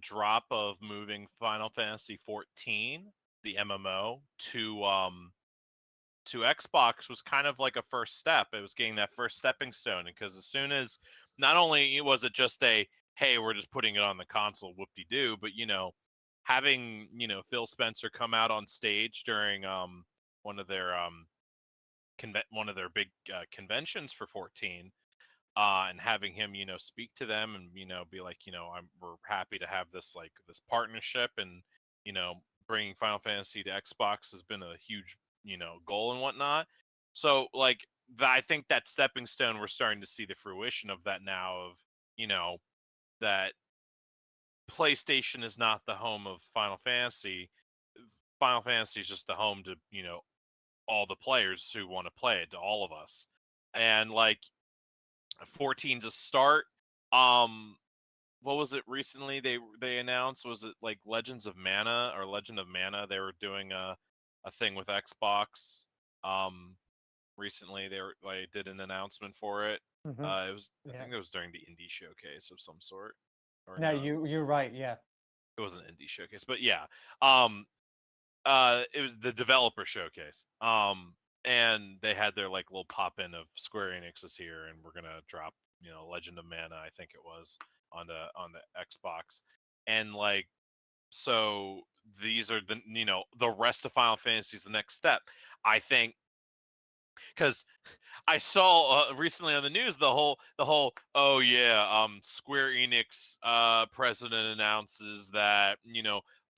drop of moving Final Fantasy 14, the MMO, to Xbox was kind of like a first step. It was getting that first stepping stone, because as soon as, not only was it just a, hey, we're just putting it on the console, whoop-de-doo, but having Phil Spencer come out on stage during one of their one of their big conventions for 14, and having him speak to them and be like, we're happy to have this partnership, and bringing Final Fantasy to Xbox has been a huge goal and whatnot. So like I think that stepping stone, we're starting to see the fruition of that now, of that PlayStation is not the home of Final Fantasy. Final Fantasy is just the home to all the players who want to play it, to all of us. And like 14's a start. What was it recently they announced? Was it like Legends of Mana or Legend of Mana? They were doing a thing with Xbox. Recently they did an announcement for it. Mm-hmm. It was I think it was during the indie showcase of some sort. Or No, you're right. Yeah. It was an indie showcase, but yeah. It was the developer showcase. And they had their like little pop in of Square Enix is here, and we're gonna drop Legend of Mana, I think it was, on the Xbox. And like, so these are the rest of Final Fantasy is the next step, I think, because I saw recently on the news the whole oh yeah, Square Enix president announces that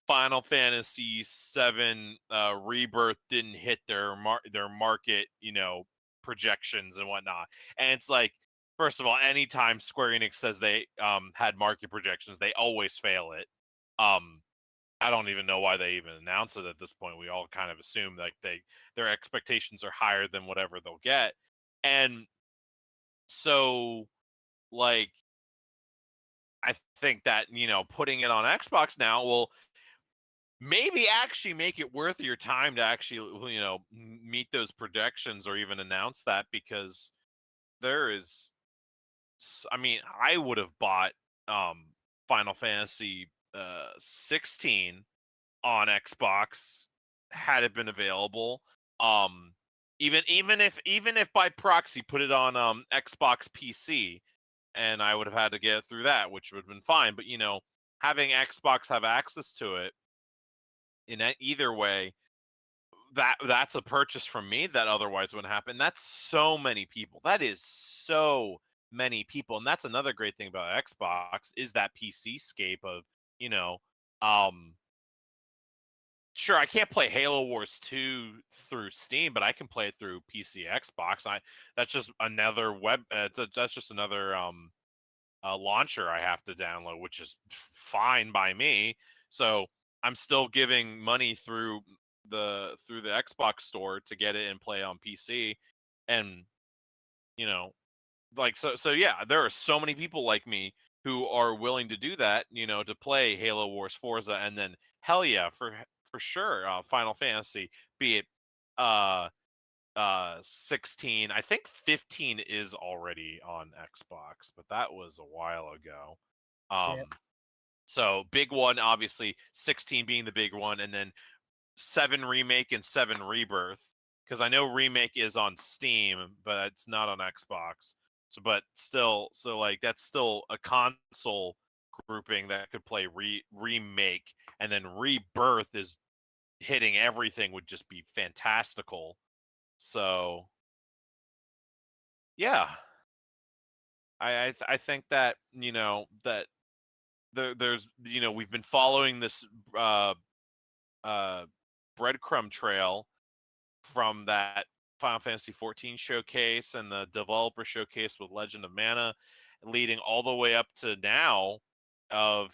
Final Fantasy VII Rebirth didn't hit their market projections and whatnot. And it's like, first of all, anytime Square Enix says they had market projections, they always fail it. I don't even know why they even announce it at this point. We all kind of assume like their expectations are higher than whatever they'll get. And so like I think that putting it on Xbox now will maybe actually make it worth your time to actually meet those projections, or even announce that, because there is, I mean, I would have bought Final Fantasy 16 on Xbox had it been available. Even if by proxy put it on Xbox PC, and I would have had to get it through that, which would have been fine. But having Xbox have access to it in either way, that's a purchase from me that otherwise wouldn't happen. That's so many people. That is so many people, and that's another great thing about Xbox is that PC scape of sure, I can't play Halo Wars 2 through Steam, but I can play it through PC, Xbox. That's just another that's just another launcher I have to download, which is fine by me. So I'm still giving money through the Xbox store to get it and play on PC, and so yeah, there are so many people like me who are willing to do that, to play Halo Wars, Forza, and then hell yeah, for sure, Final Fantasy, be it 16. I think 15 is already on Xbox, but that was a while ago. So big one, obviously, 16 being the big one, and then 7 Remake and 7 Rebirth, because I know Remake is on Steam, but it's not on Xbox. So, but still, that's still a console grouping that could play Remake, and then Rebirth is hitting everything would just be fantastical. So, yeah, I think that that there's we've been following this breadcrumb trail from that Final Fantasy 14 showcase and the developer showcase with Legend of Mana, leading all the way up to now of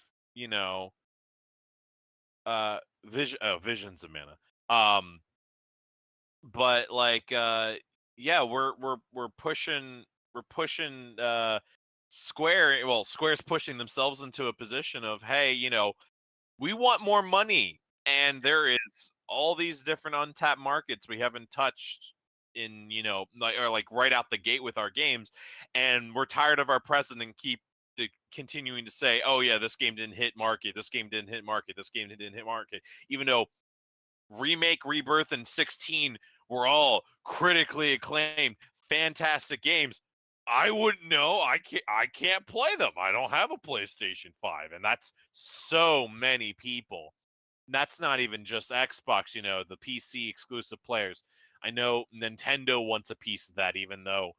Visions of Mana. But yeah, we're pushing Square. Well, Square's pushing themselves into a position of, hey, we want more money, and there is all these different untapped markets we haven't touched in like right out the gate with our games, and we're tired of our president continuing to say, oh yeah, this game didn't hit market, this game didn't hit market, this game didn't hit market, even though Remake, Rebirth, and 16 were all critically acclaimed fantastic games. I wouldn't know. I can't play them. I don't have a PlayStation 5, and that's so many people. That's not even just Xbox, the PC exclusive players. I know Nintendo wants a piece of that, even though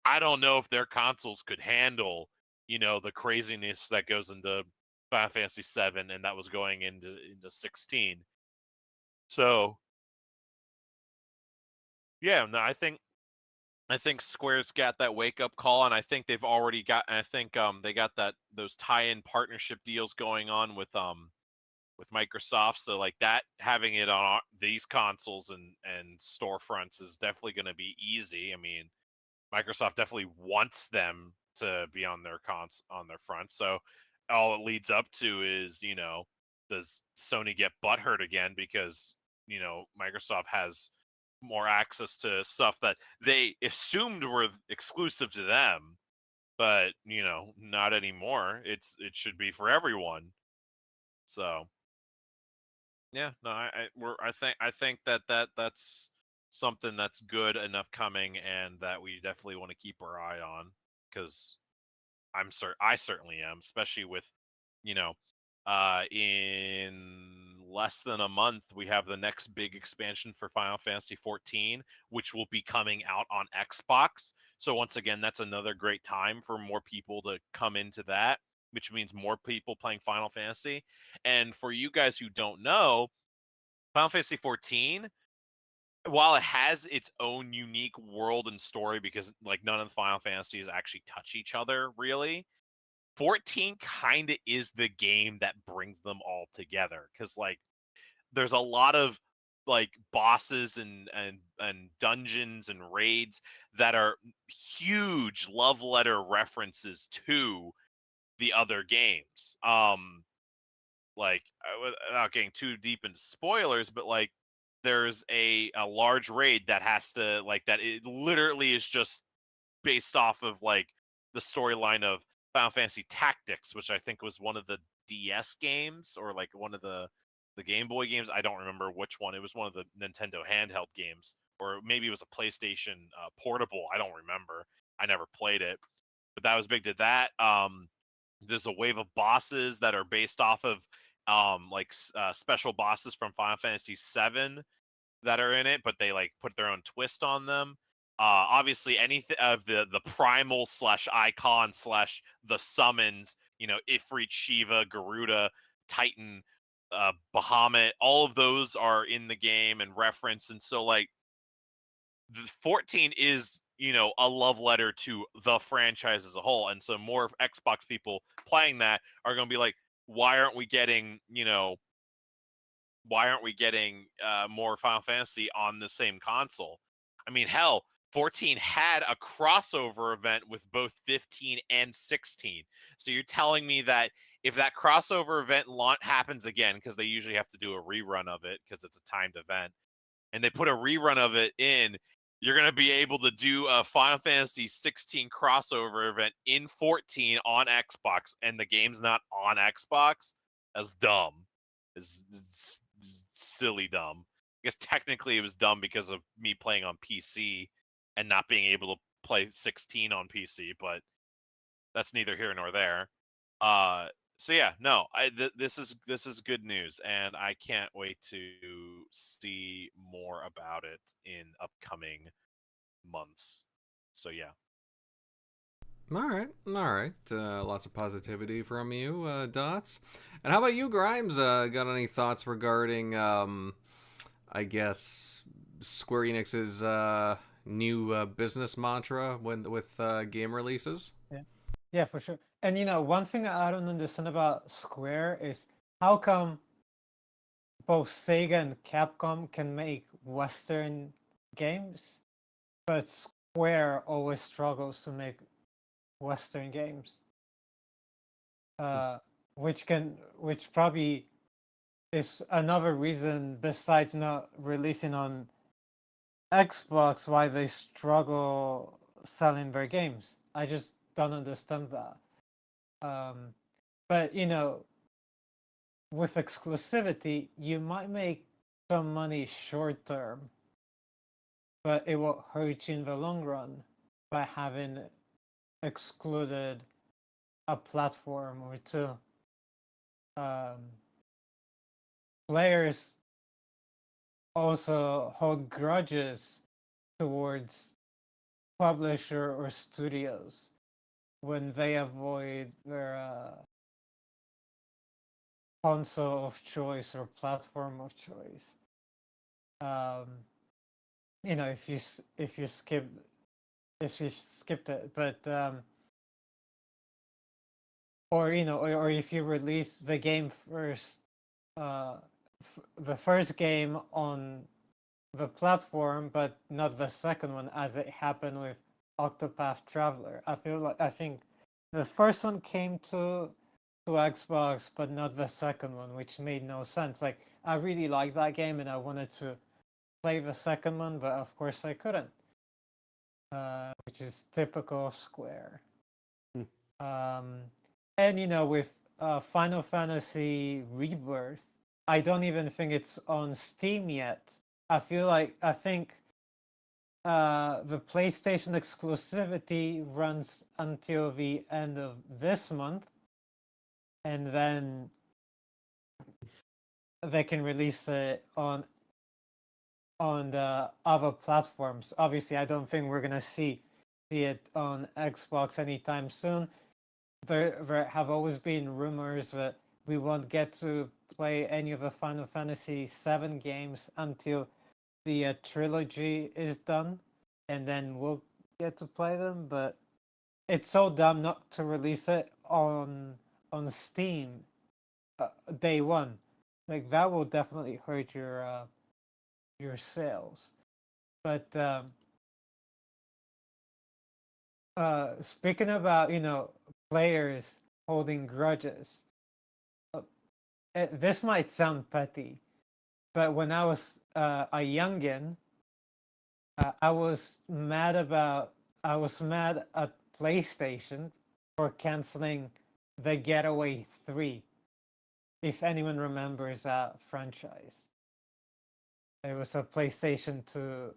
I don't know if their consoles could handle, the craziness that goes into Final Fantasy 7 and that was going into 16. So, yeah, no, I think Square's got that wake up call, and I think they've already got. And I think they got those tie-in partnership deals going on with Microsoft. So like that, having it on these consoles and storefronts is definitely going to be easy. I mean, Microsoft definitely wants them to be on their front. So all it leads up to is, does Sony get butthurt again because Microsoft has more access to stuff that they assumed were exclusive to them, but not anymore. It should be for everyone. So yeah, no, I think that's something that's good and upcoming, and that we definitely want to keep our eye on, because I certainly am, especially with in less than a month, we have the next big expansion for Final Fantasy 14, which will be coming out on Xbox. So once again, that's another great time for more people to come into that, which means more people playing Final Fantasy. And for you guys who don't know, Final Fantasy 14, while it has its own unique world and story, because like none of the Final Fantasies actually touch each other really, 14 kind of is the game that brings them all together, because like there's a lot of like bosses and dungeons and raids that are huge love letter references to the other games. Like without getting too deep into spoilers, but like there's a large raid that has to like that it literally is just based off of like the storyline of Final Fantasy Tactics, which I think was one of the DS games, or like one of the the Game Boy games. I don't remember which one. It was one of the Nintendo handheld games, or maybe it was a PlayStation portable. I don't remember. I never played it, but that was big. Did that? There's a wave of bosses that are based off of special bosses from Final Fantasy VII that are in it, but they like put their own twist on them. Obviously, anything of the primal / icon / the summons, Ifrit, Shiva, Garuda, Titan, Bahamut, all of those are in the game and referenced, and so like the 14 is a love letter to the franchise as a whole, and so more Xbox people playing that are going to be like, why aren't we getting more Final Fantasy on the same console? I mean, hell, 14 had a crossover event with both 15 and 16. So you're telling me that if that crossover event happens again, because they usually have to do a rerun of it because it's a timed event, and they put a rerun of it in, you're going to be able to do a Final Fantasy 16 crossover event in 14 on Xbox, and the game's not on Xbox? That's dumb. It's silly dumb. I guess technically it was dumb because of me playing on PC and not being able to play 16 on PC, but that's neither here nor there. So yeah, no, this is good news, and I can't wait to see more about it in upcoming months. So yeah. All right. Lots of positivity from you, Dots. And how about you, Grimes? Got any thoughts regarding, I guess, Square Enix's new business mantra with game releases? Yeah, for sure. And one thing I don't understand about Square is how come both Sega and Capcom can make Western games, but Square always struggles to make Western games. Which probably is another reason besides not releasing on Xbox why they struggle selling their games. I just don't understand that. But with exclusivity, you might make some money short term, but it will hurt you in the long run by having excluded a platform or two. Players also hold grudges towards publisher or studios when they avoid their console of choice or platform of choice. If you skipped it, but or if you release the game first, the first game on the platform, but not the second one, as it happened with Octopath Traveler. I think the first one came to Xbox, but not the second one, which made no sense. Like, I really liked that game, and I wanted to play the second one, but of course I couldn't, which is typical of Square. And with Final Fantasy Rebirth, I don't even think it's on Steam yet. I think the PlayStation exclusivity runs until the end of this month, and then they can release it on the other platforms. Obviously, I don't think we're gonna see it on Xbox anytime soon. There have always been rumors that we won't get to play any of the Final Fantasy VII games until the trilogy is done, and then we'll get to play them. But it's so dumb not to release it on Steam day one. Like, that will definitely hurt your sales. But speaking about players holding grudges, this might sound petty, but when I was a youngin, I was mad at PlayStation for canceling the Getaway 3. if anyone remembers that franchise. It was a PlayStation 2,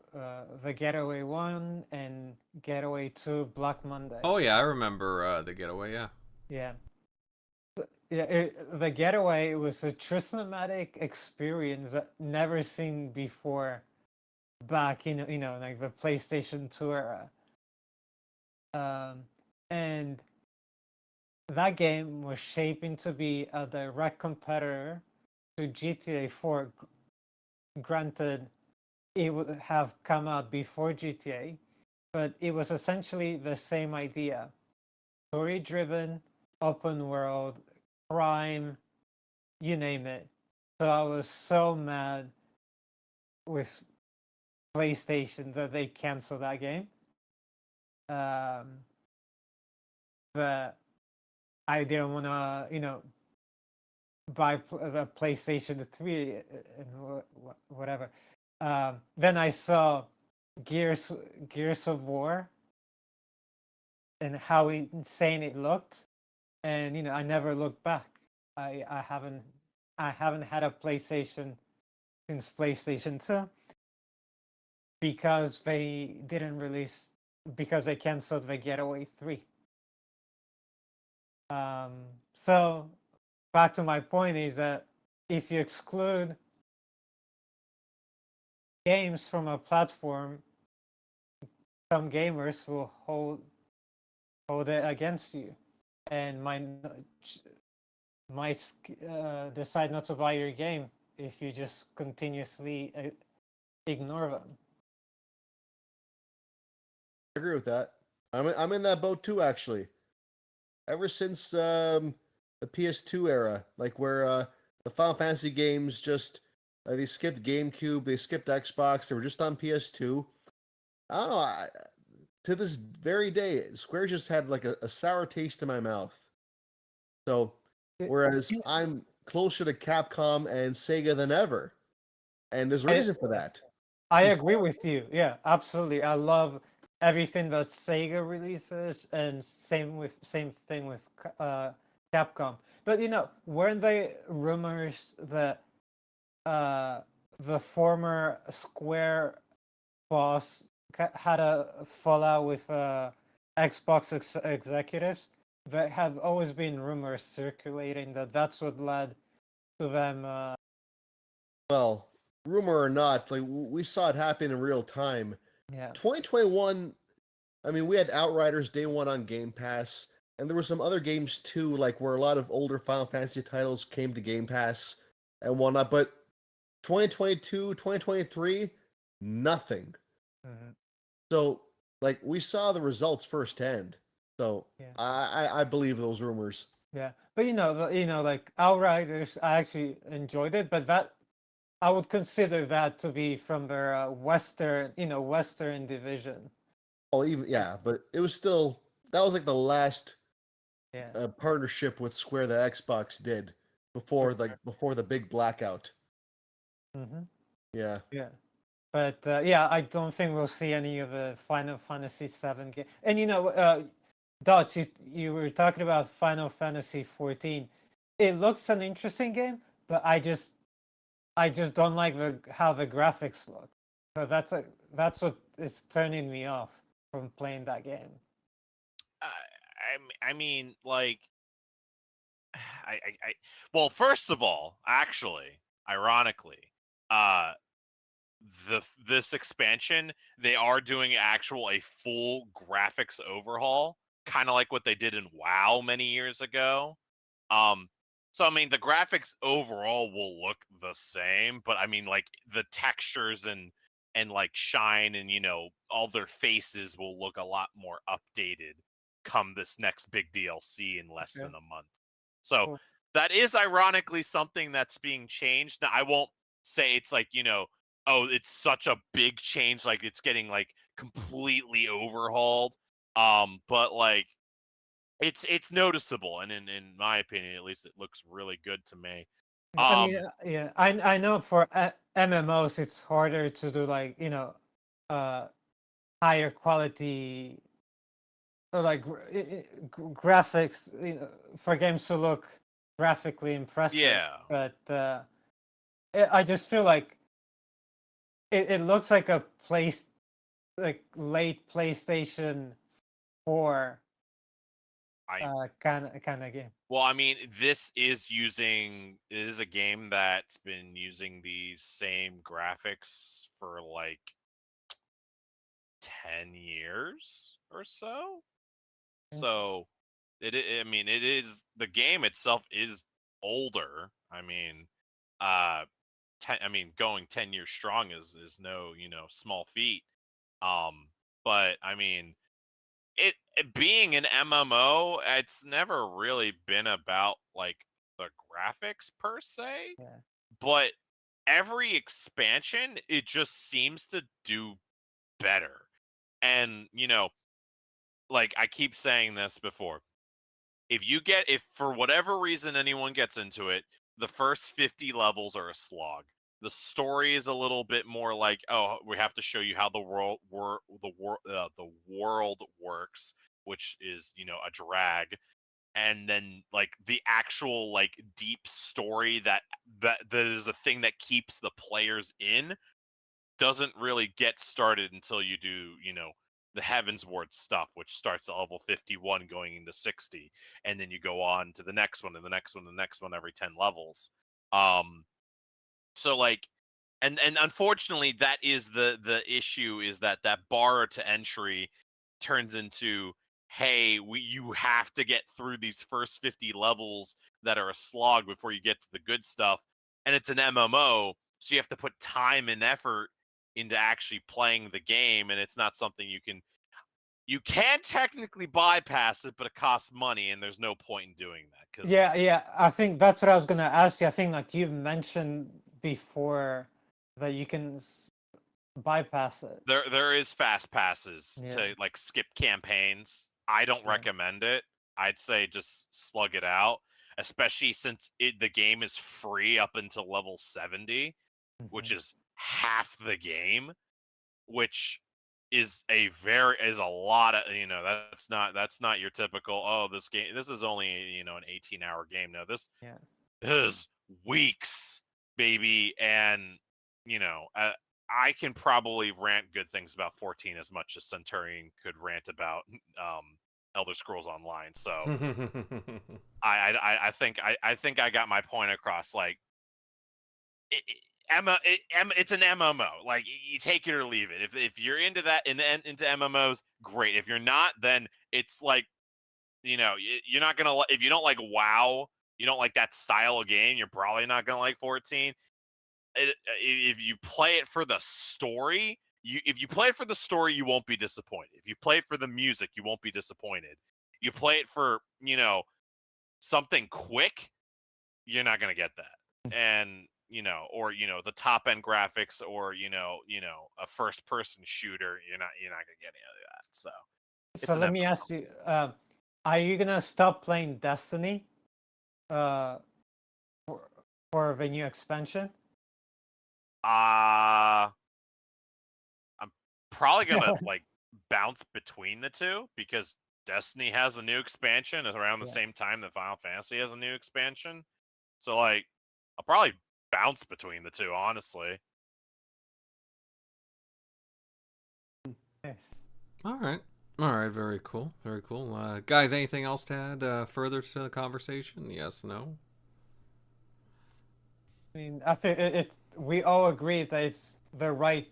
the Getaway 1 and Getaway 2 Black Monday. Oh yeah, I remember the Getaway. Yeah. Yeah. Yeah, the Getaway was a true cinematic experience never seen before back in, like the PlayStation 2 era. And that game was shaping to be a direct competitor to GTA 4. Granted, it would have come out before GTA, but it was essentially the same idea. Story-driven, open world, crime, you name it. So I was so mad with PlayStation that they canceled that game. But I didn't want to, buy the PlayStation 3 and whatever. Then I saw Gears of War and how insane it looked, and I never looked back. I haven't had a PlayStation since PlayStation 2 because they canceled the Getaway 3. So back to my point is that if you exclude games from a platform, some gamers will hold it against you and might decide not to buy your game if you just continuously ignore them. I agree with that. I'm in that boat too, actually. Ever since the PS2 era, like where the Final Fantasy games just they skipped GameCube, they skipped Xbox, they were just on PS2. I don't know. To this very day, Square just had like a sour taste in my mouth. So, whereas I'm closer to Capcom and Sega than ever, and there's a reason for that. I agree with you. Yeah, absolutely. I love everything that Sega releases, and same thing with Capcom. But weren't they rumors that the former Square boss had a fallout with Xbox executives? There have always been rumors circulating that that's what led to them. Well, rumor or not, like we saw it happen in real time. Yeah. 2021, I mean, we had Outriders Day 1 on Game Pass, and there were some other games too, like where a lot of older Final Fantasy titles came to Game Pass and whatnot, but 2022, 2023, nothing. Mm-hmm. So, like, we saw the results firsthand. So, Yeah. I believe those rumors. Yeah, but like Outriders, I actually enjoyed it, but that I would consider that to be from their Western division. Oh, but it was still that was like the last Yeah. partnership with Square that Xbox did before the big blackout. Mm-hmm. Yeah. Yeah. But I don't think we'll see any of the Final Fantasy VII game. And Dots, you were talking about Final Fantasy 14. It looks an interesting game, but I just don't like how the graphics look. So that's what is turning me off from playing that game. I mean, like, well, first of all, actually, ironically, this expansion, they are doing a full graphics overhaul, kind of like what they did in WoW many years ago. So I mean, the graphics overall will look the same, but I mean, like the textures and like shine and all their faces will look a lot more updated come this next big DLC in less than a month. So Cool. that is ironically something that's being changed. Now, I won't say it's like, oh, it's such a big change, like it's getting like completely overhauled. But like it's noticeable, and in my opinion, at least, it looks really good to me. I mean, I know for MMOs it's harder to do like higher quality or like graphics for games to look graphically impressive. Yeah. But I just feel like it looks like a late PlayStation 4 kind of game. Well, I mean, it is a game that's been using these same graphics for like 10 years or so. Mm. So I mean, the game itself is older. I mean, going 10 years strong is no, small feat. But I mean, it being an MMO, it's never really been about like the graphics per se. Yeah. But every expansion, it just seems to do better. And, like I keep saying this before, if for whatever reason anyone gets into it, the first 50 levels are a slog. The story is a little bit more like, oh, we have to show you how the world works, which is, a drag. And then like the actual like deep story that is a thing that keeps the players in doesn't really get started until you do, the Heavensward stuff, which starts at level 51 going into 60, and then you go on to the next one and the next one and the next one every 10 levels. So like, and unfortunately that is the issue, is that bar to entry turns into, hey, you have to get through these first 50 levels that are a slog before you get to the good stuff, and it's an MMO, so you have to put time and effort into actually playing the game, and it's not something you can technically bypass it, but it costs money, and there's no point in doing that. Yeah, I think that's what I was gonna ask you. I think like you've mentioned before that you can bypass it. There is fast passes Yeah. to like skip campaigns. I don't Yeah. recommend it. I'd say just slug it out, especially since the game is free up until level 70, which is half the game, which is a lot of, that's not your typical, oh, this is only, an 18-hour game. No, this is weeks, baby. And I can probably rant good things about 14 as much as Centurion could rant about Elder Scrolls Online. So I think I got my point across. Like, it's an MMO. Like, you take it or leave it. If you're into that, into MMOs, great. If you're not, then it's like, you're not gonna. If you don't like WoW, you don't like that style of game, you're probably not gonna like 14. If you play it for the story, if you play it for the story, you won't be disappointed. If you play it for the music, you won't be disappointed. You play it for, something quick, you're not gonna get that. And or the top end graphics, or a first person shooter, you're not gonna get any of that. So let me ask you, are you gonna stop playing Destiny for the new expansion? I'm probably gonna like bounce between the two, because Destiny has a new expansion around the same time that Final Fantasy has a new expansion. So like, I'll probably bounce between the two, honestly. Nice. All right, very cool, very cool. Guys, anything else to add further to the conversation? Yes, no? I mean, I think we all agree that it's the right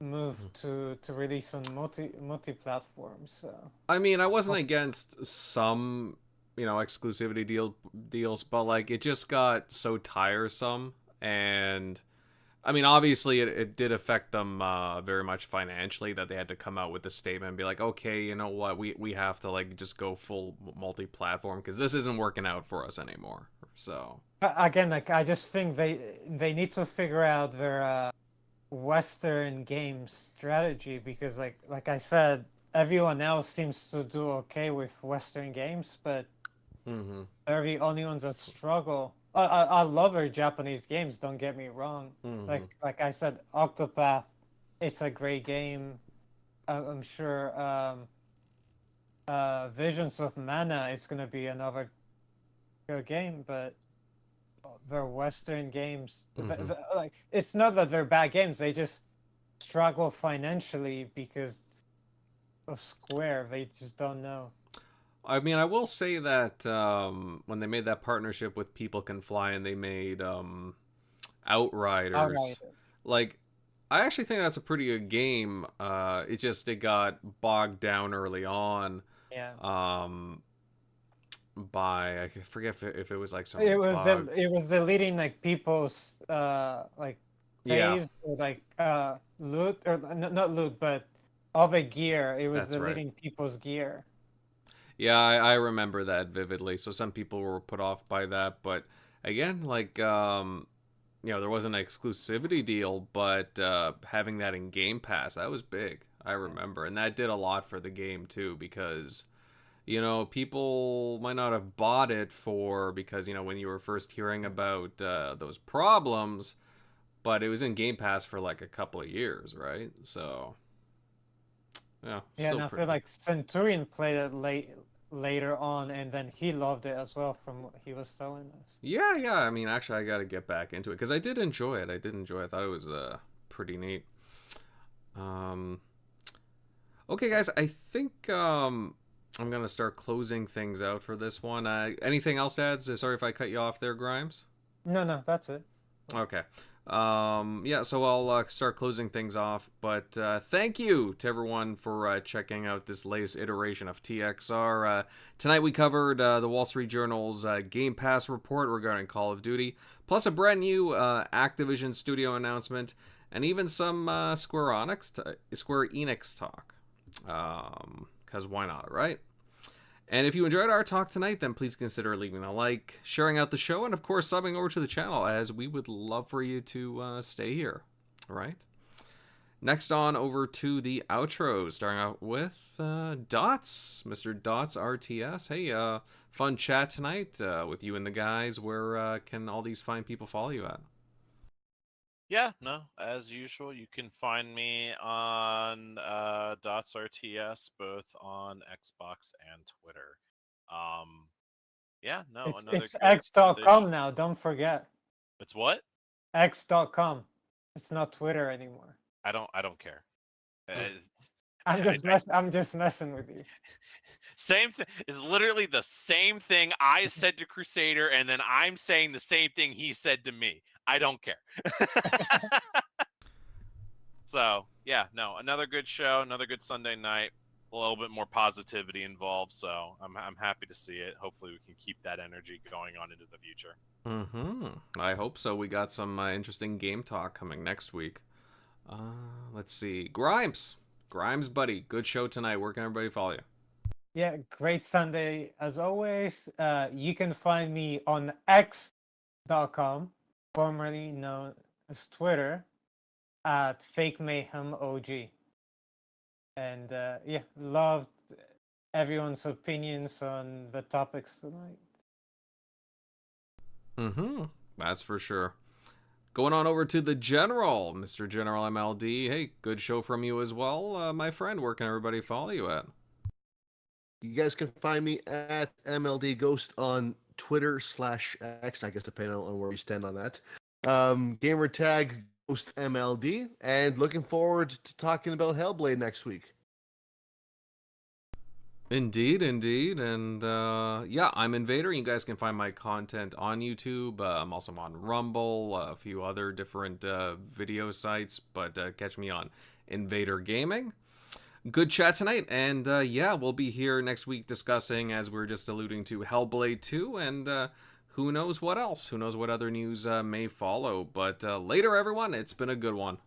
move to release on multi-platforms. So I mean, I wasn't against some, exclusivity deals, but like, it just got so tiresome. And I mean, obviously it did affect them very much financially, that they had to come out with a statement and be like, okay, you know what, we have to like just go full multi-platform because this isn't working out for us anymore. So again, like, I just think they need to figure out their Western game strategy, because like I said, everyone else seems to do okay with Western games, but they're the only ones that struggle. I love our Japanese games, don't get me wrong. Like I said, Octopath, it's a great game. I'm sure Visions of Mana, it's gonna be another good game, but they're Western games. Mhm. Like, it's not that they're bad games. They just struggle financially because of Square. They just don't know. I mean, I will say that when they made that partnership with People Can Fly and they made Outriders, Outright. like, I actually think that's a pretty good game. It got bogged down early on. Yeah. By I forget if it was like some It was bugs. it was deleting like people's like Yeah, saves or like loot or not loot but of a gear. It was that's right. deleting people's gear. Yeah, I remember that vividly. So some people were put off by that, but again, like there wasn't an exclusivity deal, but having that in Game Pass, that was big. I remember, and that did a lot for the game too, because people might not have bought it because when you were first hearing about those problems, but it was in Game Pass for like a couple of years, right? So yeah, Yeah, still and I pretty. feel like Centurion played it later on, and then he loved it as well from what he was telling us. Yeah. I mean, actually, I got to get back into it because I did enjoy it. I thought it was pretty neat. Um, okay, guys, I think I'm gonna start closing things out for this one. Anything else to add? Sorry if I cut you off there, Grimes. No, that's it. Okay. Yeah, so I'll start closing things off. But thank you to everyone for checking out this latest iteration of TXR. Tonight we covered the Wall Street Journal's Game Pass report regarding Call of Duty, plus a brand new Activision studio announcement, and even some Square Enix talk. Because why not, right? And if you enjoyed our talk tonight, then please consider leaving a like, sharing out the show, and of course subbing over to the channel, as we would love for you to stay here. All right. Next on over to the outro, starting out with Dots, Mr. Dots RTS. Hey, fun chat tonight with you and the guys. Where can all these fine people follow you at? Yeah, no, as usual, you can find me on Dots RTS, both on Xbox and Twitter. Yeah, no, another It's good X.com now. Don't forget It's what? X.com. It's not Twitter anymore. I don't care. It's- I'm just messing with you. Same thing is literally the same thing I said to Crusader, and then I'm saying the same thing he said to me. I don't care. So yeah, no, another good show, another good Sunday night. A little bit more positivity involved, so I'm happy to see it. Hopefully, we can keep that energy going on into the future. I hope so. We got some interesting game talk coming next week. Let's see, Grimes, buddy, good show tonight. Where can everybody follow you? Yeah, great Sunday as always. You can find me on X.com, formerly known as Twitter, at Fake Mayhem OG. And yeah, loved everyone's opinions on the topics tonight. That's for sure. Going on over to the General, Mr. General MLD. Hey, good show from you as well, my friend. Where can everybody follow you at? You guys can find me at MLD Ghost on Twitter/X, I guess, depending on where you stand on that. Gamertag Ghost MLD, and looking forward to talking about Hellblade next week. Indeed. And yeah, I'm Invader. You guys can find my content on YouTube. I'm also on Rumble, a few other different video sites, but catch me on Invader Gaming. Good chat tonight, and yeah, we'll be here next week discussing, as we were just alluding to, Hellblade 2, and who knows what else. Who knows what other news may follow. But later, everyone. It's been a good one.